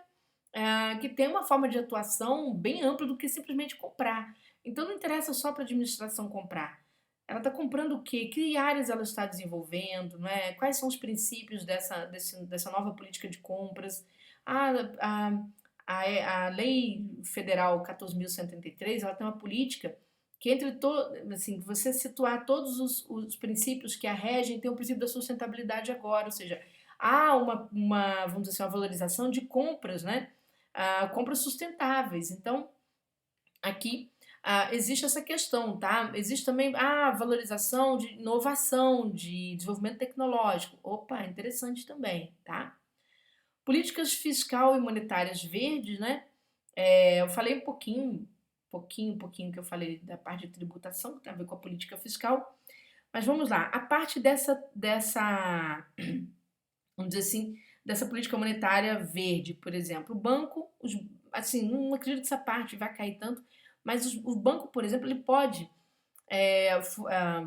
que tem uma forma de atuação bem ampla do que simplesmente comprar. Então não interessa só para a administração comprar. Ela está comprando o quê? Que áreas ela está desenvolvendo, não é? Quais são os princípios dessa nova política de compras? A, a, a Lei Federal 14.133, ela tem uma política que assim, você situar todos os princípios que a regem, tem o princípio da sustentabilidade agora, ou seja, há vamos dizer assim, uma valorização de compras, né? Compras sustentáveis. Então, aqui existe essa questão, tá? Existe também a valorização de inovação, de desenvolvimento tecnológico. Opa, interessante também, tá? Políticas fiscal e monetárias verdes, né? Eu falei pouquinho que eu falei da parte de tributação, que tem a ver com a política fiscal, mas vamos lá. A parte vamos dizer assim, dessa política monetária verde, por exemplo, o banco, assim, não acredito que essa parte vai cair tanto, mas o banco, por exemplo, ele pode,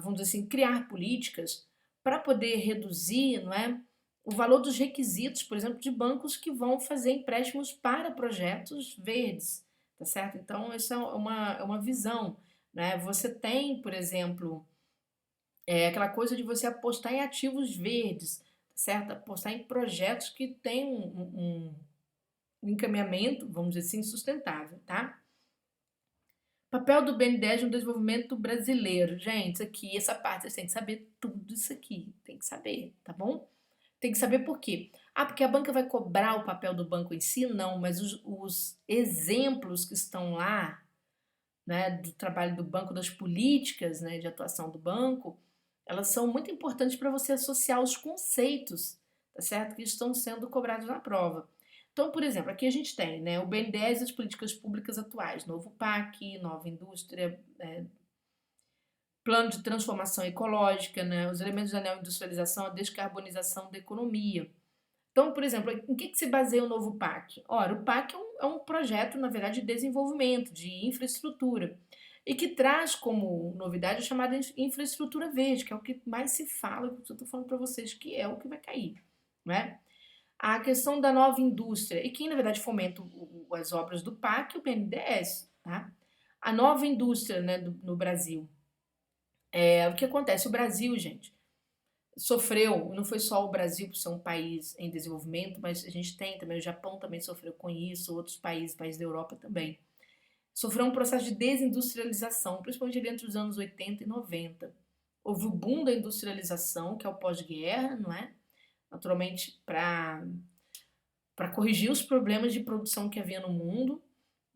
vamos dizer assim, criar políticas para poder reduzir, não é, o valor dos requisitos, por exemplo, de bancos que vão fazer empréstimos para projetos verdes, tá certo? Então, isso é uma visão, né? Você tem, por exemplo, aquela coisa de você apostar em ativos verdes, tá certo? Apostar em projetos que têm um encaminhamento, vamos dizer assim, sustentável, tá? Papel do BNDES no desenvolvimento brasileiro. Gente, isso aqui, essa parte, vocês têm que saber tudo isso aqui. Tem que saber, tá bom? Tem que saber por quê. Ah, porque a banca vai cobrar o papel do banco em si? Não, mas os exemplos que estão lá, né, do trabalho do banco, das políticas, né, de atuação do banco, elas são muito importantes para você associar os conceitos, tá certo? Que estão sendo cobrados na prova. Então, por exemplo, aqui a gente tem, né, o BNDES e as políticas públicas atuais, novo PAC, nova indústria, plano de transformação ecológica, né, os elementos da neoindustrialização, a descarbonização da economia. Então, por exemplo, em que se baseia o novo PAC? Ora, o PAC é um projeto, na verdade, de desenvolvimento, de infraestrutura, e que traz como novidade a chamada infraestrutura verde, que é o que mais se fala, que eu estou falando para vocês, que é o que vai cair, não é? A questão da nova indústria, e quem, na verdade, fomenta as obras do PAC é o BNDES, tá? A nova indústria, né, no Brasil. O que acontece? O Brasil, gente, sofreu, não foi só o Brasil por ser um país em desenvolvimento, mas a gente tem também, o Japão também sofreu com isso, outros países da Europa também. Sofreu um processo de desindustrialização, principalmente ali entre os anos 80 e 90. Houve o boom da industrialização, que é o pós-guerra, não é? Naturalmente, para corrigir os problemas de produção que havia no mundo,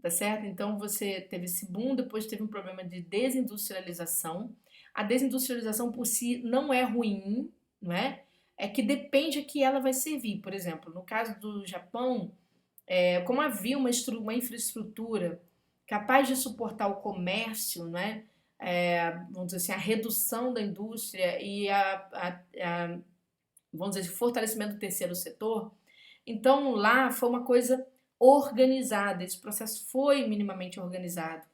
tá certo? Então você teve esse boom, depois teve um problema de desindustrialização. A desindustrialização por si não é ruim, não é? É que depende a que ela vai servir. Por exemplo, no caso do Japão, como havia uma infraestrutura capaz de suportar o comércio, né? Vamos dizer assim, a redução da indústria e vamos dizer, o fortalecimento do terceiro setor, então lá foi uma coisa organizada, esse processo foi minimamente organizado.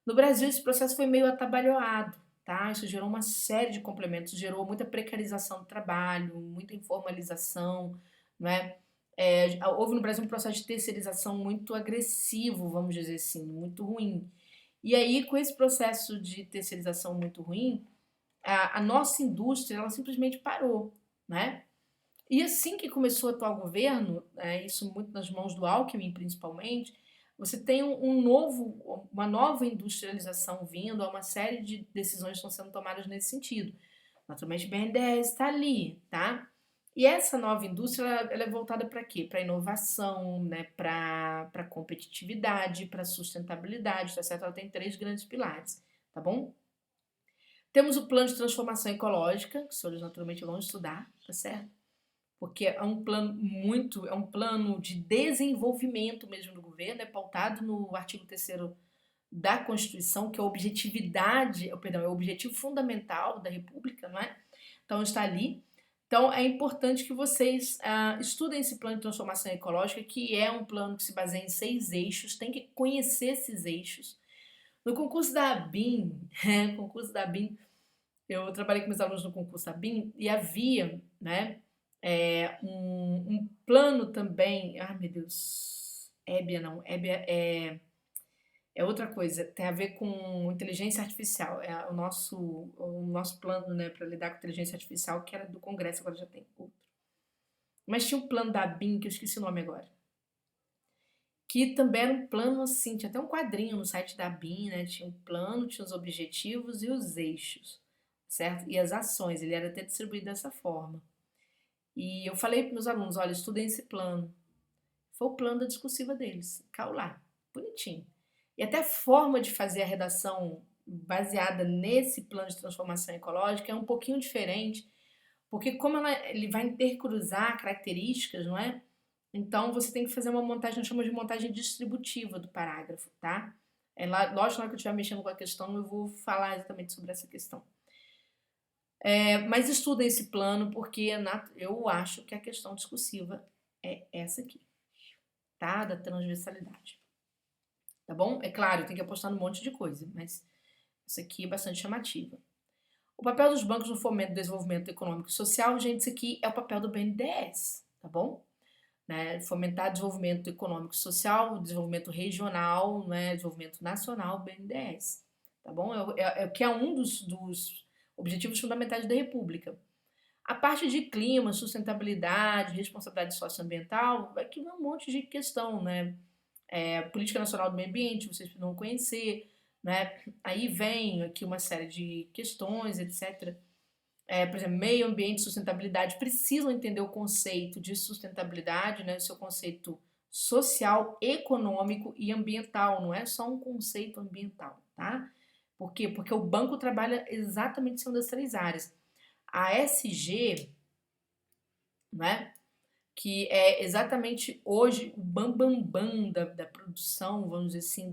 No Brasil, esse processo foi meio atabalhoado, tá? Isso gerou uma série de complementos, gerou muita precarização do trabalho, muita informalização, né? Houve no Brasil um processo de terceirização muito agressivo, vamos dizer assim, muito ruim. E aí, com esse processo de terceirização muito ruim, a nossa indústria ela simplesmente parou, né? E assim que começou o atual governo, isso muito nas mãos do Alckmin principalmente, você tem uma nova industrialização vindo, há uma série de decisões que estão sendo tomadas nesse sentido. Naturalmente, o BNDES está ali, tá? E essa nova indústria, ela é voltada para quê? Para inovação, né? Para competitividade, para sustentabilidade, tá certo? Ela tem três grandes pilares, tá bom? Temos o plano de transformação ecológica, que os senhores naturalmente vão estudar, tá certo? Porque é um plano de desenvolvimento mesmo do governo, é pautado no artigo 3º da Constituição, que é a objetividade, perdão, é o objetivo fundamental da República, não é? Então está ali. Então é importante que vocês estudem esse plano de transformação ecológica, que é um plano que se baseia em 6 eixos, tem que conhecer esses eixos. No concurso da ABIN, eu trabalhei com meus alunos no concurso da ABIN e havia, né, um plano também. Ai, meu Deus. Hébia não. Hébia é outra coisa. Tem a ver com inteligência artificial. É o nosso plano, né, para lidar com inteligência artificial, que era do Congresso, agora já tem outro. Mas tinha um plano da BIM, que eu esqueci o nome agora. Que também era um plano assim, tinha até um quadrinho no site da BIM, né? Tinha um plano, tinha os objetivos e os eixos, certo? E as ações, ele era até distribuído dessa forma. E eu falei para meus alunos, olha, estudem esse plano. Foi o plano da discursiva deles. Caiu lá, bonitinho. E até a forma de fazer a redação baseada nesse plano de transformação ecológica é um pouquinho diferente, porque como ele vai intercruzar características, não é? Então você tem que fazer uma montagem, nós chamamos de montagem distributiva do parágrafo, tá? Lógico, na hora que eu estiver mexendo com a questão, eu vou falar exatamente sobre essa questão. Mas estudem esse plano, porque eu acho que a questão discursiva é essa aqui, tá? Da transversalidade. Tá bom? É claro, tem que apostar num monte de coisa, mas isso aqui é bastante chamativa. O papel dos bancos no fomento do desenvolvimento econômico e social, gente, isso aqui é o papel do BNDES, tá bom? Né? Fomentar desenvolvimento econômico e social, desenvolvimento regional, né? Desenvolvimento nacional, BNDES, tá bom? É o que é um dos objetivos fundamentais da República. A parte de clima, sustentabilidade, responsabilidade socioambiental, aqui vem um monte de questão, né? Política Nacional do Meio Ambiente, vocês precisam conhecer, né? Aí vem aqui uma série de questões, etc. por exemplo, meio ambiente e sustentabilidade, precisam entender o conceito de sustentabilidade, né, o seu conceito social, econômico e ambiental, não é só um conceito ambiental, tá? Por quê? Porque o banco trabalha exatamente em cima das três áreas. A SG, né, que é exatamente hoje o bambambam da produção, vamos dizer assim,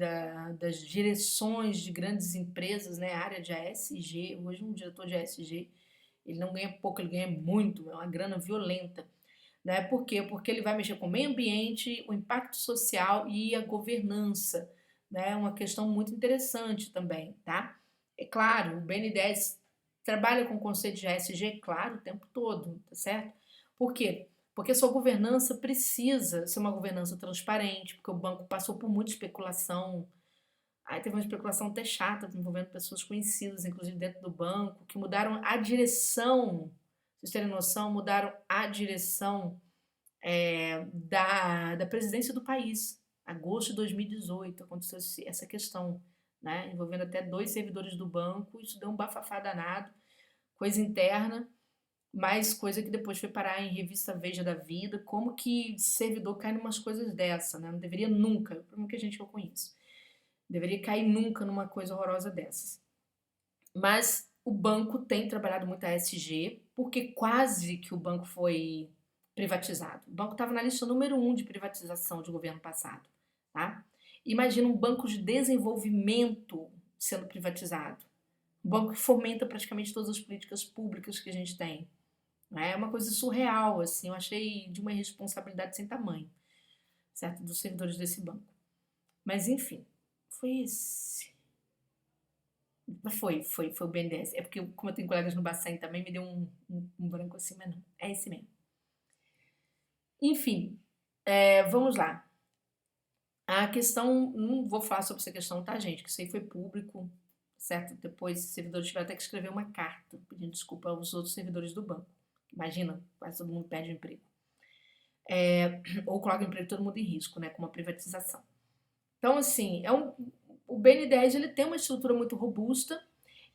das direções de grandes empresas, né, a área de ASG, hoje um diretor de ASG, ele não ganha pouco, ele ganha muito, é uma grana violenta, né? Por quê? Porque ele vai mexer com o meio ambiente, o impacto social e a governança, né? É uma questão muito interessante também, tá? É claro, o BN10 trabalha com o conceito de ESG, claro, o tempo todo, tá certo? Por quê? Porque a sua governança precisa ser uma governança transparente, porque o banco passou por muita especulação. Aí teve uma especulação até chata envolvendo pessoas conhecidas, inclusive dentro do banco, que mudaram a direção, vocês terem noção, mudaram a direção da presidência do país. Agosto de 2018 aconteceu essa questão, né? Envolvendo até dois servidores do banco, isso deu um bafafá danado, coisa interna, mas coisa que depois foi parar em revista Veja da Vida, como que servidor cai em umas coisas dessa, né? Não deveria nunca, por muita gente que eu conheço, deveria cair nunca numa coisa horrorosa dessas. Mas o banco tem trabalhado muito a ESG, porque quase que o banco foi privatizado. O banco estava na lista número 1 de privatização de governo passado. Tá? Imagina um banco de desenvolvimento sendo privatizado. Um banco que fomenta praticamente todas as políticas públicas que a gente tem. É uma coisa surreal, assim, eu achei de uma irresponsabilidade sem tamanho, certo? Dos servidores desse banco. Mas enfim, foi esse. Foi o BNDES. É porque, como eu tenho colegas no Bacen também, me deu um branco assim, mas não. É esse mesmo. Enfim, vamos lá. A questão, não vou falar sobre essa questão, tá, gente? Que isso aí foi público, certo? Depois, os servidores tiveram até que escrever uma carta pedindo desculpa aos outros servidores do banco. Imagina, quase todo mundo perde o emprego. Ou coloca o emprego de todo mundo em risco, né? Com uma privatização. Então, assim, o BN10 ele tem uma estrutura muito robusta,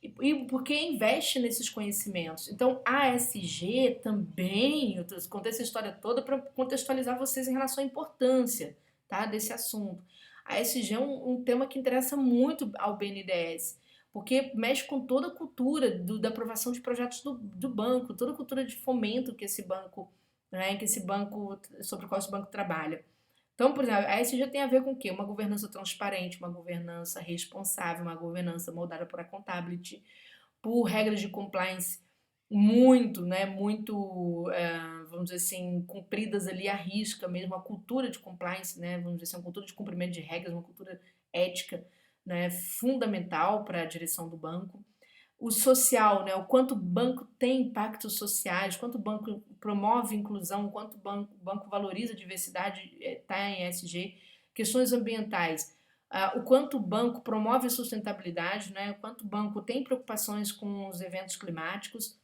e porque investe nesses conhecimentos. Então, a ASG também, eu contei essa história toda para contextualizar vocês em relação à importância, tá, desse assunto. A ASG é um tema que interessa muito ao BNDES, porque mexe com toda a cultura da aprovação de projetos do banco, toda a cultura de fomento que esse banco, né, sobre o qual esse banco trabalha. Então, por exemplo, a ESG tem a ver com o quê? Uma governança transparente, uma governança responsável, uma governança moldada por accountability, por regras de compliance muito, né, muito, vamos dizer assim, cumpridas ali à risca mesmo, a cultura de compliance, né, vamos dizer assim, uma cultura de cumprimento de regras, uma cultura ética, né, fundamental para a direção do banco. O social, né, o quanto o banco tem impactos sociais, quanto o banco promove inclusão, quanto o banco valoriza a diversidade, está em ESG, questões ambientais, o quanto o banco promove a sustentabilidade, né, o quanto o banco tem preocupações com os eventos climáticos,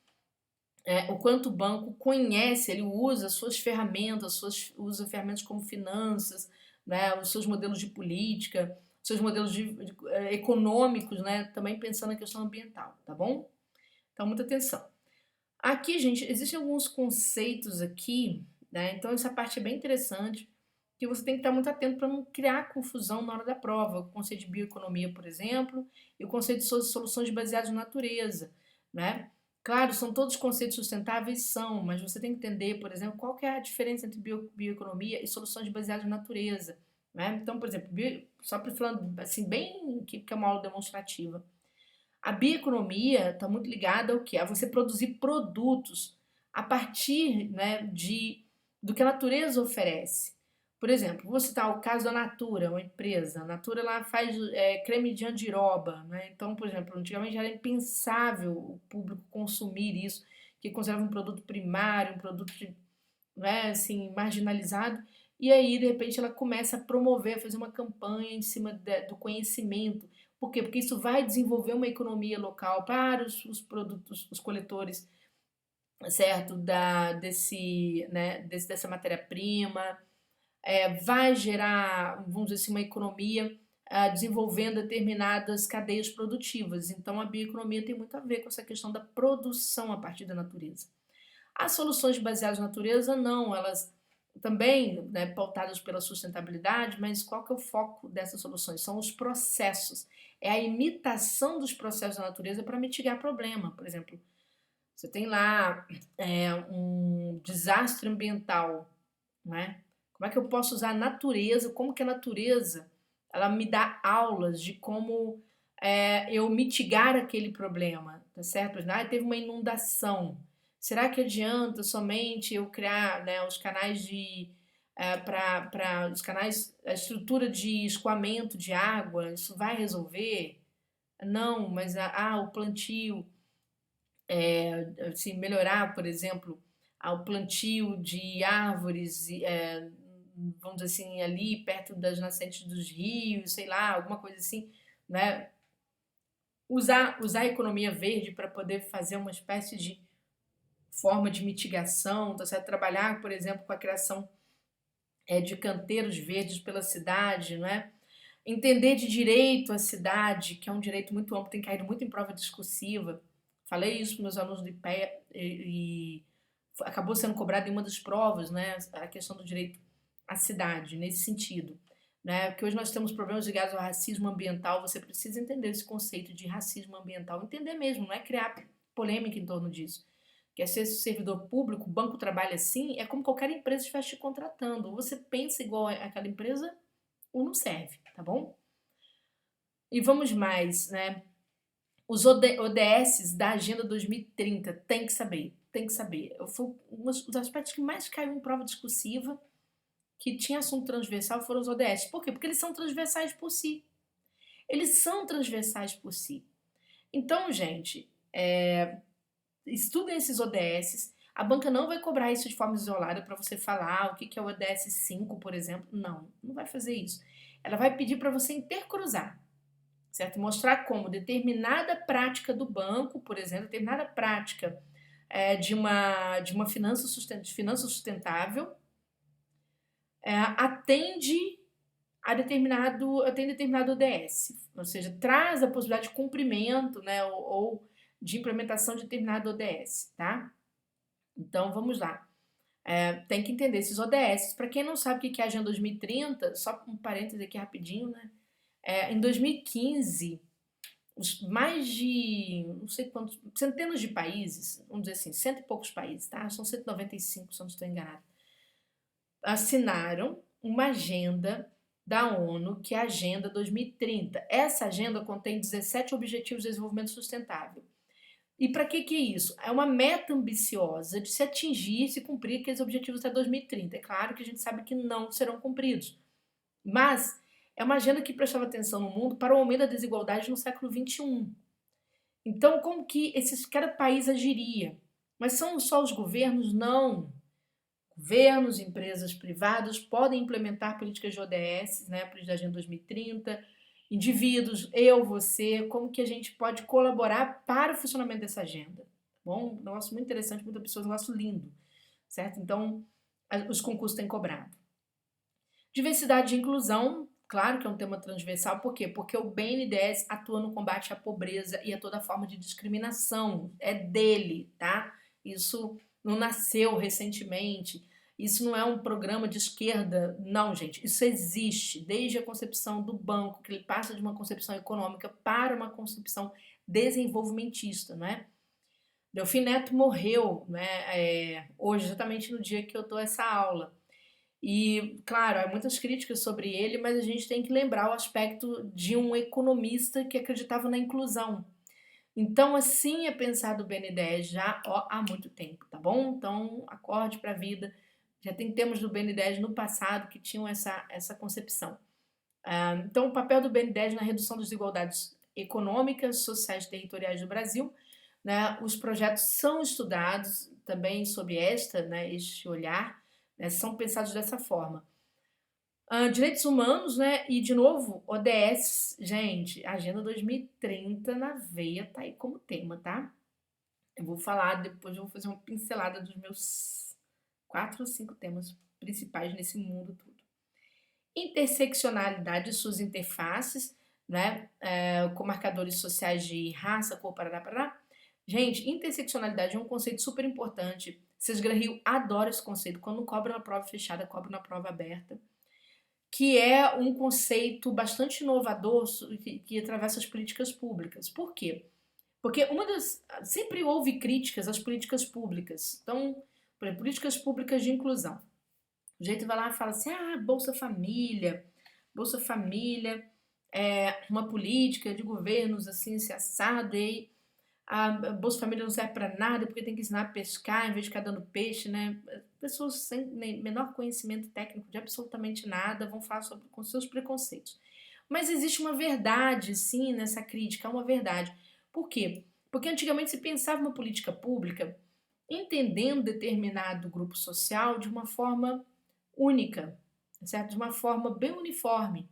o quanto o banco conhece, ele usa suas ferramentas, usa ferramentas como finanças, né, os seus modelos de política, seus modelos econômicos, né, também pensando na questão ambiental, tá bom? Então, muita atenção. Aqui, gente, existem alguns conceitos aqui, né, então essa parte é bem interessante, que você tem que estar muito atento para não criar confusão na hora da prova. O conceito de bioeconomia, por exemplo, e o conceito de soluções baseadas na natureza, né? Claro, são todos conceitos sustentáveis, são, mas você tem que entender, por exemplo, qual que é a diferença entre bioeconomia e soluções baseadas na natureza, né? Então, por exemplo, só para falando assim, bem que é uma aula demonstrativa. A bioeconomia está muito ligada ao quê? A você produzir produtos a partir, né, do que a natureza oferece. Por exemplo, vou citar o caso da Natura, uma empresa. A Natura ela faz creme de andiroba, né? Então, por exemplo, antigamente era impensável o público consumir isso, que considerava um produto primário, um produto né, assim, marginalizado. E aí, de repente, ela começa a promover, a fazer uma campanha em cima do conhecimento. Por quê? Porque isso vai desenvolver uma economia local para os produtos, os coletores, certo? Dessa matéria-prima, vai gerar, vamos dizer assim, uma economia desenvolvendo determinadas cadeias produtivas. Então, a bioeconomia tem muito a ver com essa questão da produção a partir da natureza. As soluções baseadas na natureza, não, elas também, né, pautadas pela sustentabilidade, mas qual que é o foco dessas soluções? São os processos. É a imitação dos processos da natureza para mitigar problema. Por exemplo, você tem lá um desastre ambiental, né? Como é que eu posso usar a natureza? Como que a natureza ela me dá aulas de como eu mitigar aquele problema, tá certo? Ah, teve uma inundação. Será que adianta somente eu criar, né, os canais de para os canais, a estrutura de escoamento de água? Isso vai resolver? Não, mas o plantio, assim, melhorar, por exemplo, o plantio de árvores, vamos dizer assim, ali perto das nascentes dos rios, sei lá, alguma coisa assim, né? Usar a economia verde para poder fazer uma espécie de forma de mitigação, tá certo? Trabalhar, por exemplo, com a criação de canteiros verdes pela cidade, não é? Entender de direito à cidade, que é um direito muito amplo, tem caído muito em prova discursiva. Falei isso para meus alunos do IPEA e acabou sendo cobrado em uma das provas, né? A questão do direito à cidade, nesse sentido. Né? Porque hoje nós temos problemas ligados ao racismo ambiental, você precisa entender esse conceito de racismo ambiental, entender mesmo, não é criar polêmica em torno disso. Quer ser servidor público, o banco trabalha assim, é como qualquer empresa estiver te contratando. Ou você pensa igual àquela empresa, ou não serve, tá bom? E vamos mais, né? Os ODS da Agenda 2030, tem que saber, tem que saber. Foi um dos aspectos que mais caiu em prova discursiva, que tinha assunto transversal, foram os ODS. Por quê? Porque eles são transversais por si. Eles são transversais por si. Então, gente, estudem esses ODS. A banca não vai cobrar isso de forma isolada para você falar o que é o ODS 5, por exemplo. Não, não vai fazer isso. Ela vai pedir para você intercruzar, certo? Mostrar como determinada prática do banco, por exemplo, determinada prática de uma finança sustentável atende tem determinado ODS, ou seja, traz a possibilidade de cumprimento, né, ou de implementação de determinado ODS, tá? Então, vamos lá. Tem que entender esses ODS. Para quem não sabe o que é a Agenda 2030, só um parêntese aqui rapidinho, né? Em 2015, mais de, não sei quantos, centenas de países, vamos dizer assim, cento e poucos países, tá? São 195, se eu não estou enganado, assinaram uma agenda da ONU, que é a Agenda 2030. Essa agenda contém 17 Objetivos de Desenvolvimento Sustentável. E para que é isso? É uma meta ambiciosa de se atingir e se cumprir aqueles objetivos até 2030. É claro que a gente sabe que não serão cumpridos, mas é uma agenda que prestava atenção no mundo para o aumento da desigualdade no século XXI. Então, como que cada país agiria? Mas são só os governos? Não. Governos, empresas privadas podem implementar políticas de ODS, né, política da Agenda 2030, indivíduos, eu, você, como que a gente pode colaborar para o funcionamento dessa agenda. Tá bom? Um negócio muito interessante, muitas pessoas, um negócio lindo, certo? Então, os concursos têm cobrado. Diversidade e inclusão, claro que é um tema transversal, por quê? Porque o BNDES atua no combate à pobreza e a toda forma de discriminação, é dele, tá? Isso não nasceu recentemente, isso não é um programa de esquerda, não, gente, isso existe desde a concepção do banco, que ele passa de uma concepção econômica para uma concepção desenvolvimentista, não é? Delfim Neto morreu, né, hoje, exatamente no dia que eu dou essa aula. E, claro, há muitas críticas sobre ele, mas a gente tem que lembrar o aspecto de um economista que acreditava na inclusão. Então, assim é pensado o BNDES já há muito tempo, tá bom? Então, acorde para a vida. Já tem temas do BNDES no passado que tinham essa concepção. Então, o papel do BNDES na redução das desigualdades econômicas, sociais e territoriais do Brasil, né? Os projetos são estudados também sob este olhar, né? São pensados dessa forma. Direitos humanos, né? E, de novo, ODS, gente, Agenda 2030 na veia tá aí como tema, tá? Eu vou falar, depois eu vou fazer uma pincelada dos meus 4 ou 5 temas principais nesse mundo todo. interseccionalidade e suas interfaces, né, com marcadores sociais de raça, cor, parará, parará. Gente, interseccionalidade é um conceito super importante. Sesgran Rio adora esse conceito. Quando cobra na prova fechada, cobra na prova aberta. Que é um conceito bastante inovador que atravessa as políticas públicas. Por quê? Porque sempre houve críticas às políticas públicas. Então, por exemplo, políticas públicas de inclusão. O jeito vai lá e fala assim: ah, Bolsa Família é uma política de governos assim, se assado, e aí a Bolsa Família não serve para nada porque tem que ensinar a pescar em vez de ficar dando peixe, né? Pessoas sem menor conhecimento técnico de absolutamente nada vão falar com seus preconceitos. Mas existe uma verdade, sim, nessa crítica, uma verdade. Por quê? Porque antigamente se pensava uma política pública entendendo determinado grupo social de uma forma única, certo? De uma forma bem uniforme.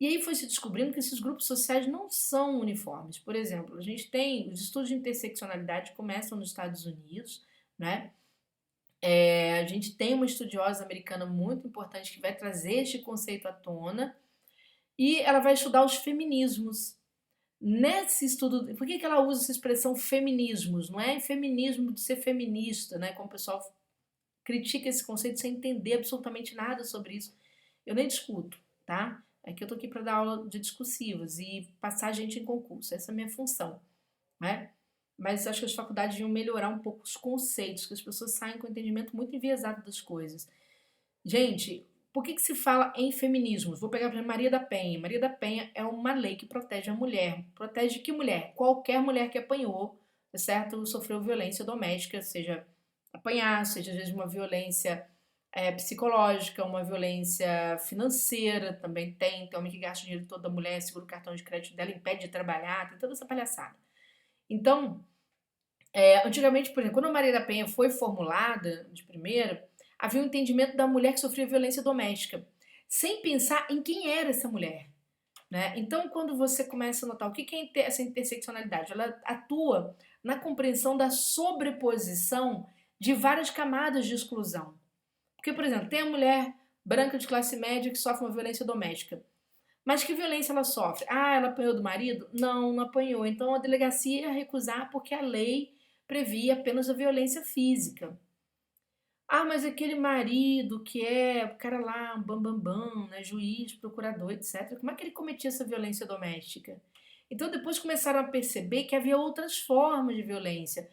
E aí foi se descobrindo que esses grupos sociais não são uniformes. Por exemplo, a gente tem os estudos de interseccionalidade começam nos Estados Unidos, né? A gente tem uma estudiosa americana muito importante que vai trazer este conceito à tona e ela vai estudar os feminismos. Nesse estudo, por que ela usa essa expressão feminismos? Não é feminismo de ser feminista, né? Como o pessoal critica esse conceito sem entender absolutamente nada sobre isso. Eu nem discuto, tá? É que eu tô aqui para dar aula de discursivas e passar a gente em concurso. Essa é a minha função, né? Mas acho que as faculdades deviam melhorar um pouco os conceitos, que as pessoas saem com um entendimento muito enviesado das coisas. Gente, por que se fala em feminismos? Vou pegar para Maria da Penha. Maria da Penha é uma lei que protege a mulher. Protege que mulher? Qualquer mulher que apanhou, certo? Sofreu violência doméstica, seja apanhar, seja às vezes uma violência psicológica, uma violência financeira, também tem homem que gasta o dinheiro todo da mulher, segura o cartão de crédito dela, impede de trabalhar, tem toda essa palhaçada. Então, antigamente, por exemplo, quando a Maria da Penha foi formulada de primeira, havia um entendimento da mulher que sofria violência doméstica, sem pensar em quem era essa mulher. Né? Então, quando você começa a notar o que é essa interseccionalidade, ela atua na compreensão da sobreposição de várias camadas de exclusão. Porque, por exemplo, tem a mulher branca de classe média que sofre uma violência doméstica. Mas que violência ela sofre? Ah, ela apanhou do marido? Não, não apanhou. Então a delegacia ia recusar porque a lei previa apenas a violência física. Ah, mas aquele marido que é o cara lá, um bambambam, né, juiz, procurador, etc. Como é que ele cometia essa violência doméstica? Então depois começaram a perceber que havia outras formas de violência.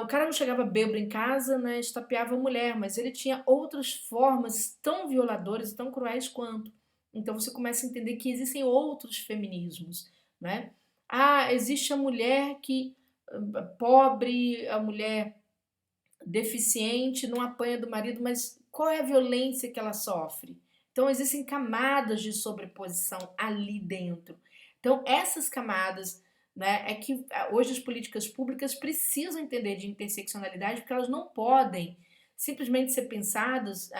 O cara não chegava bêbado em casa, né, estapeava a mulher, mas ele tinha outras formas tão violadoras e tão cruéis quanto. Então você começa a entender que existem outros feminismos, né? Ah, existe a mulher que pobre, a mulher deficiente, não apanha do marido, mas qual é a violência que ela sofre? Então existem camadas de sobreposição ali dentro. Então essas camadas, né, é que hoje as políticas públicas precisam entender de interseccionalidade porque elas não podem simplesmente ser pensadas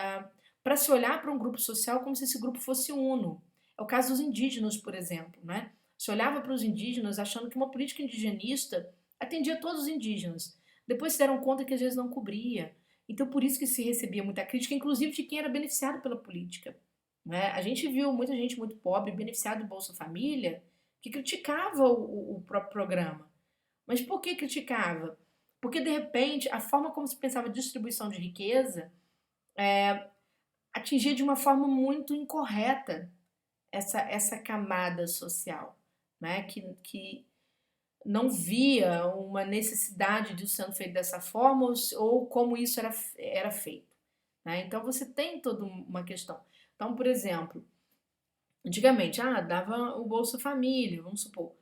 para se olhar para um grupo social como se esse grupo fosse uno. É o caso dos indígenas, por exemplo, né? Se olhava para os indígenas achando que uma política indigenista atendia todos os indígenas. Depois se deram conta que às vezes não cobria. Então por isso que se recebia muita crítica, inclusive de quem era beneficiado pela política. Né? A gente viu muita gente muito pobre beneficiada do Bolsa Família que criticava o próprio programa. Mas por que criticava? Porque de repente a forma como se pensava a distribuição de riqueza atingia de uma forma muito incorreta essa camada social, né? Que não via uma necessidade de sendo feito dessa forma ou como isso era feito. Né? Então você tem toda uma questão. Então, por exemplo, antigamente, dava o Bolsa Família, vamos supor.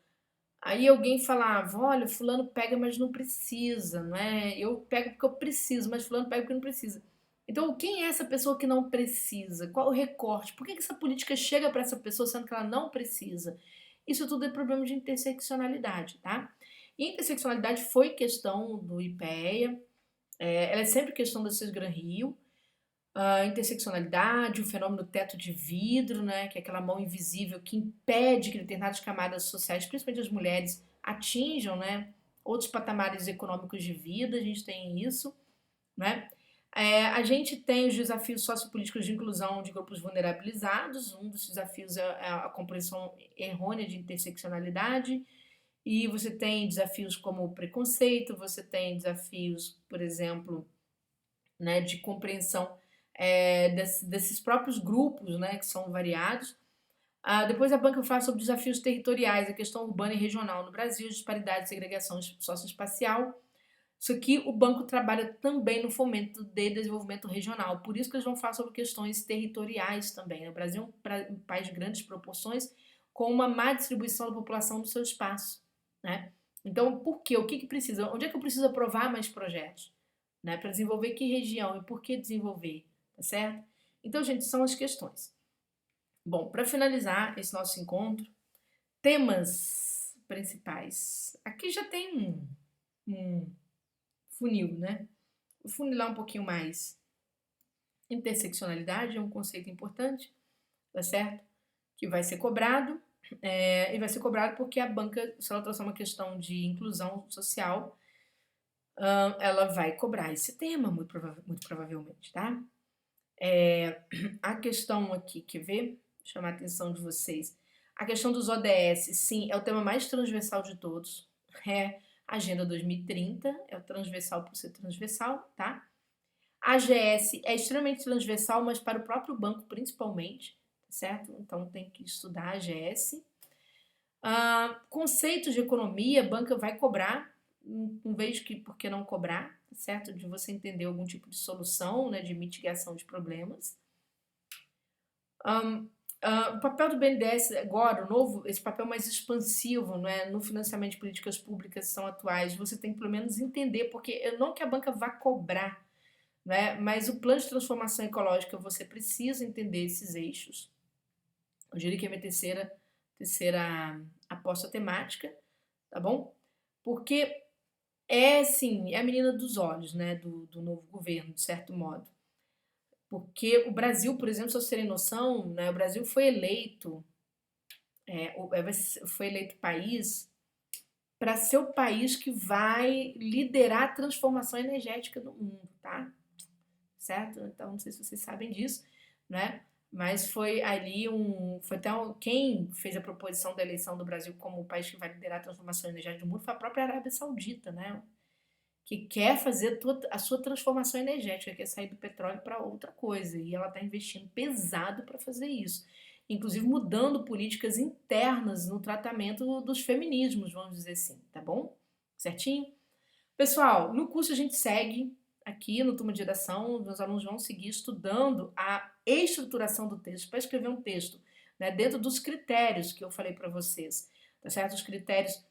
Aí alguém falava, olha, fulano pega, mas não precisa, não é? Eu pego porque eu preciso, mas fulano pega porque não precisa. Então, quem é essa pessoa que não precisa? Qual o recorte? Por que essa política chega para essa pessoa sendo que ela não precisa? Isso tudo é problema de interseccionalidade, tá? E interseccionalidade foi questão do IPEA, ela é sempre questão da Cisgran Rio, a interseccionalidade, o fenômeno teto de vidro, né, que é aquela mão invisível que impede que determinadas camadas sociais, principalmente as mulheres, atinjam, né, outros patamares econômicos de vida, a gente tem isso, né? A gente tem os desafios sociopolíticos de inclusão de grupos vulnerabilizados. Um dos desafios é a compreensão errônea de interseccionalidade. E você tem desafios como o preconceito, você tem desafios, por exemplo, né, de compreensão desses próprios grupos, né, que são variados. Depois a banca fala sobre desafios territoriais, a questão urbana e regional no Brasil, disparidade e segregação socioespacial. Isso aqui o banco trabalha também no fomento de desenvolvimento regional, por isso que eles vão falar sobre questões territoriais também. O Brasil é um país de grandes proporções, com uma má distribuição da população do seu espaço, né? Então, por quê? O que precisa? Onde é que eu preciso aprovar mais projetos? Né? Para desenvolver que região e por que desenvolver, tá certo? Então, gente, são as questões. Bom, para finalizar esse nosso encontro, temas principais. Aqui já tem um funil, né? Vou funilar um pouquinho mais. Interseccionalidade é um conceito importante, tá certo? Que vai ser cobrado, e vai ser cobrado porque a banca, se ela trouxer uma questão de inclusão social, ela vai cobrar esse tema, muito provavelmente, tá? A questão aqui, quer ver? Chamar a atenção de vocês. A questão dos ODS, sim, é o tema mais transversal de todos. É Agenda 2030, é o transversal por ser transversal, tá? A AGS é extremamente transversal, mas para o próprio banco principalmente, tá certo? Então tem que estudar a AGS. Conceitos de economia, a banca vai cobrar, não vejo que por que não cobrar, tá certo? De você entender algum tipo de solução, né, de mitigação de problemas. O papel do BNDES agora, o novo, esse papel mais expansivo, né, no financiamento de políticas públicas que são atuais, você tem que pelo menos entender, porque não que a banca vá cobrar, né, mas o plano de transformação ecológica você precisa entender esses eixos. Eu diria que é a minha terceira aposta temática, tá bom? Porque sim, é a menina dos olhos, né, do novo governo, de certo modo. Porque o Brasil, por exemplo, se vocês terem noção, né, o Brasil foi eleito, foi eleito país para ser o país que vai liderar a transformação energética do mundo, tá? Certo? Então, não sei se vocês sabem disso, né? Mas foi ali foi até quem fez a proposição da eleição do Brasil como o país que vai liderar a transformação energética do mundo foi a própria Arábia Saudita, né? Que quer fazer a sua transformação energética, quer sair do petróleo para outra coisa. E ela está investindo pesado para fazer isso. Inclusive mudando políticas internas no tratamento dos feminismos, vamos dizer assim, tá bom? Certinho? Pessoal, no curso a gente segue aqui no Turma de Redação, os alunos vão seguir estudando a estruturação do texto para escrever um texto, né, dentro dos critérios que eu falei para vocês, tá certo? Os critérios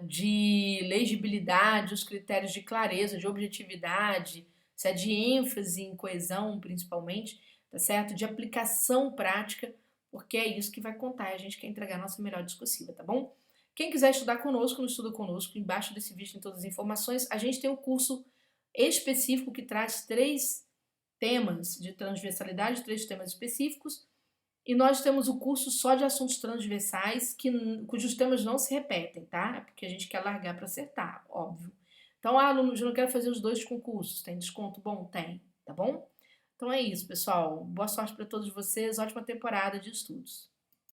de legibilidade, os critérios de clareza, de objetividade, se é de ênfase em coesão, principalmente, tá certo? De aplicação prática, porque é isso que vai contar. A gente quer entregar a nossa melhor discursiva, tá bom? Quem quiser estudar conosco, no Estuda Conosco, embaixo desse vídeo tem todas as informações. A gente tem um curso específico que traz 3 temas de transversalidade, 3 temas específicos. E nós temos o curso só de assuntos transversais, cujos temas não se repetem, tá? É porque a gente quer largar para acertar, óbvio. Então, eu não quero fazer os 2 concursos. Tem desconto? Bom, tem, tá bom? Então é isso, pessoal. Boa sorte para todos vocês. Ótima temporada de estudos.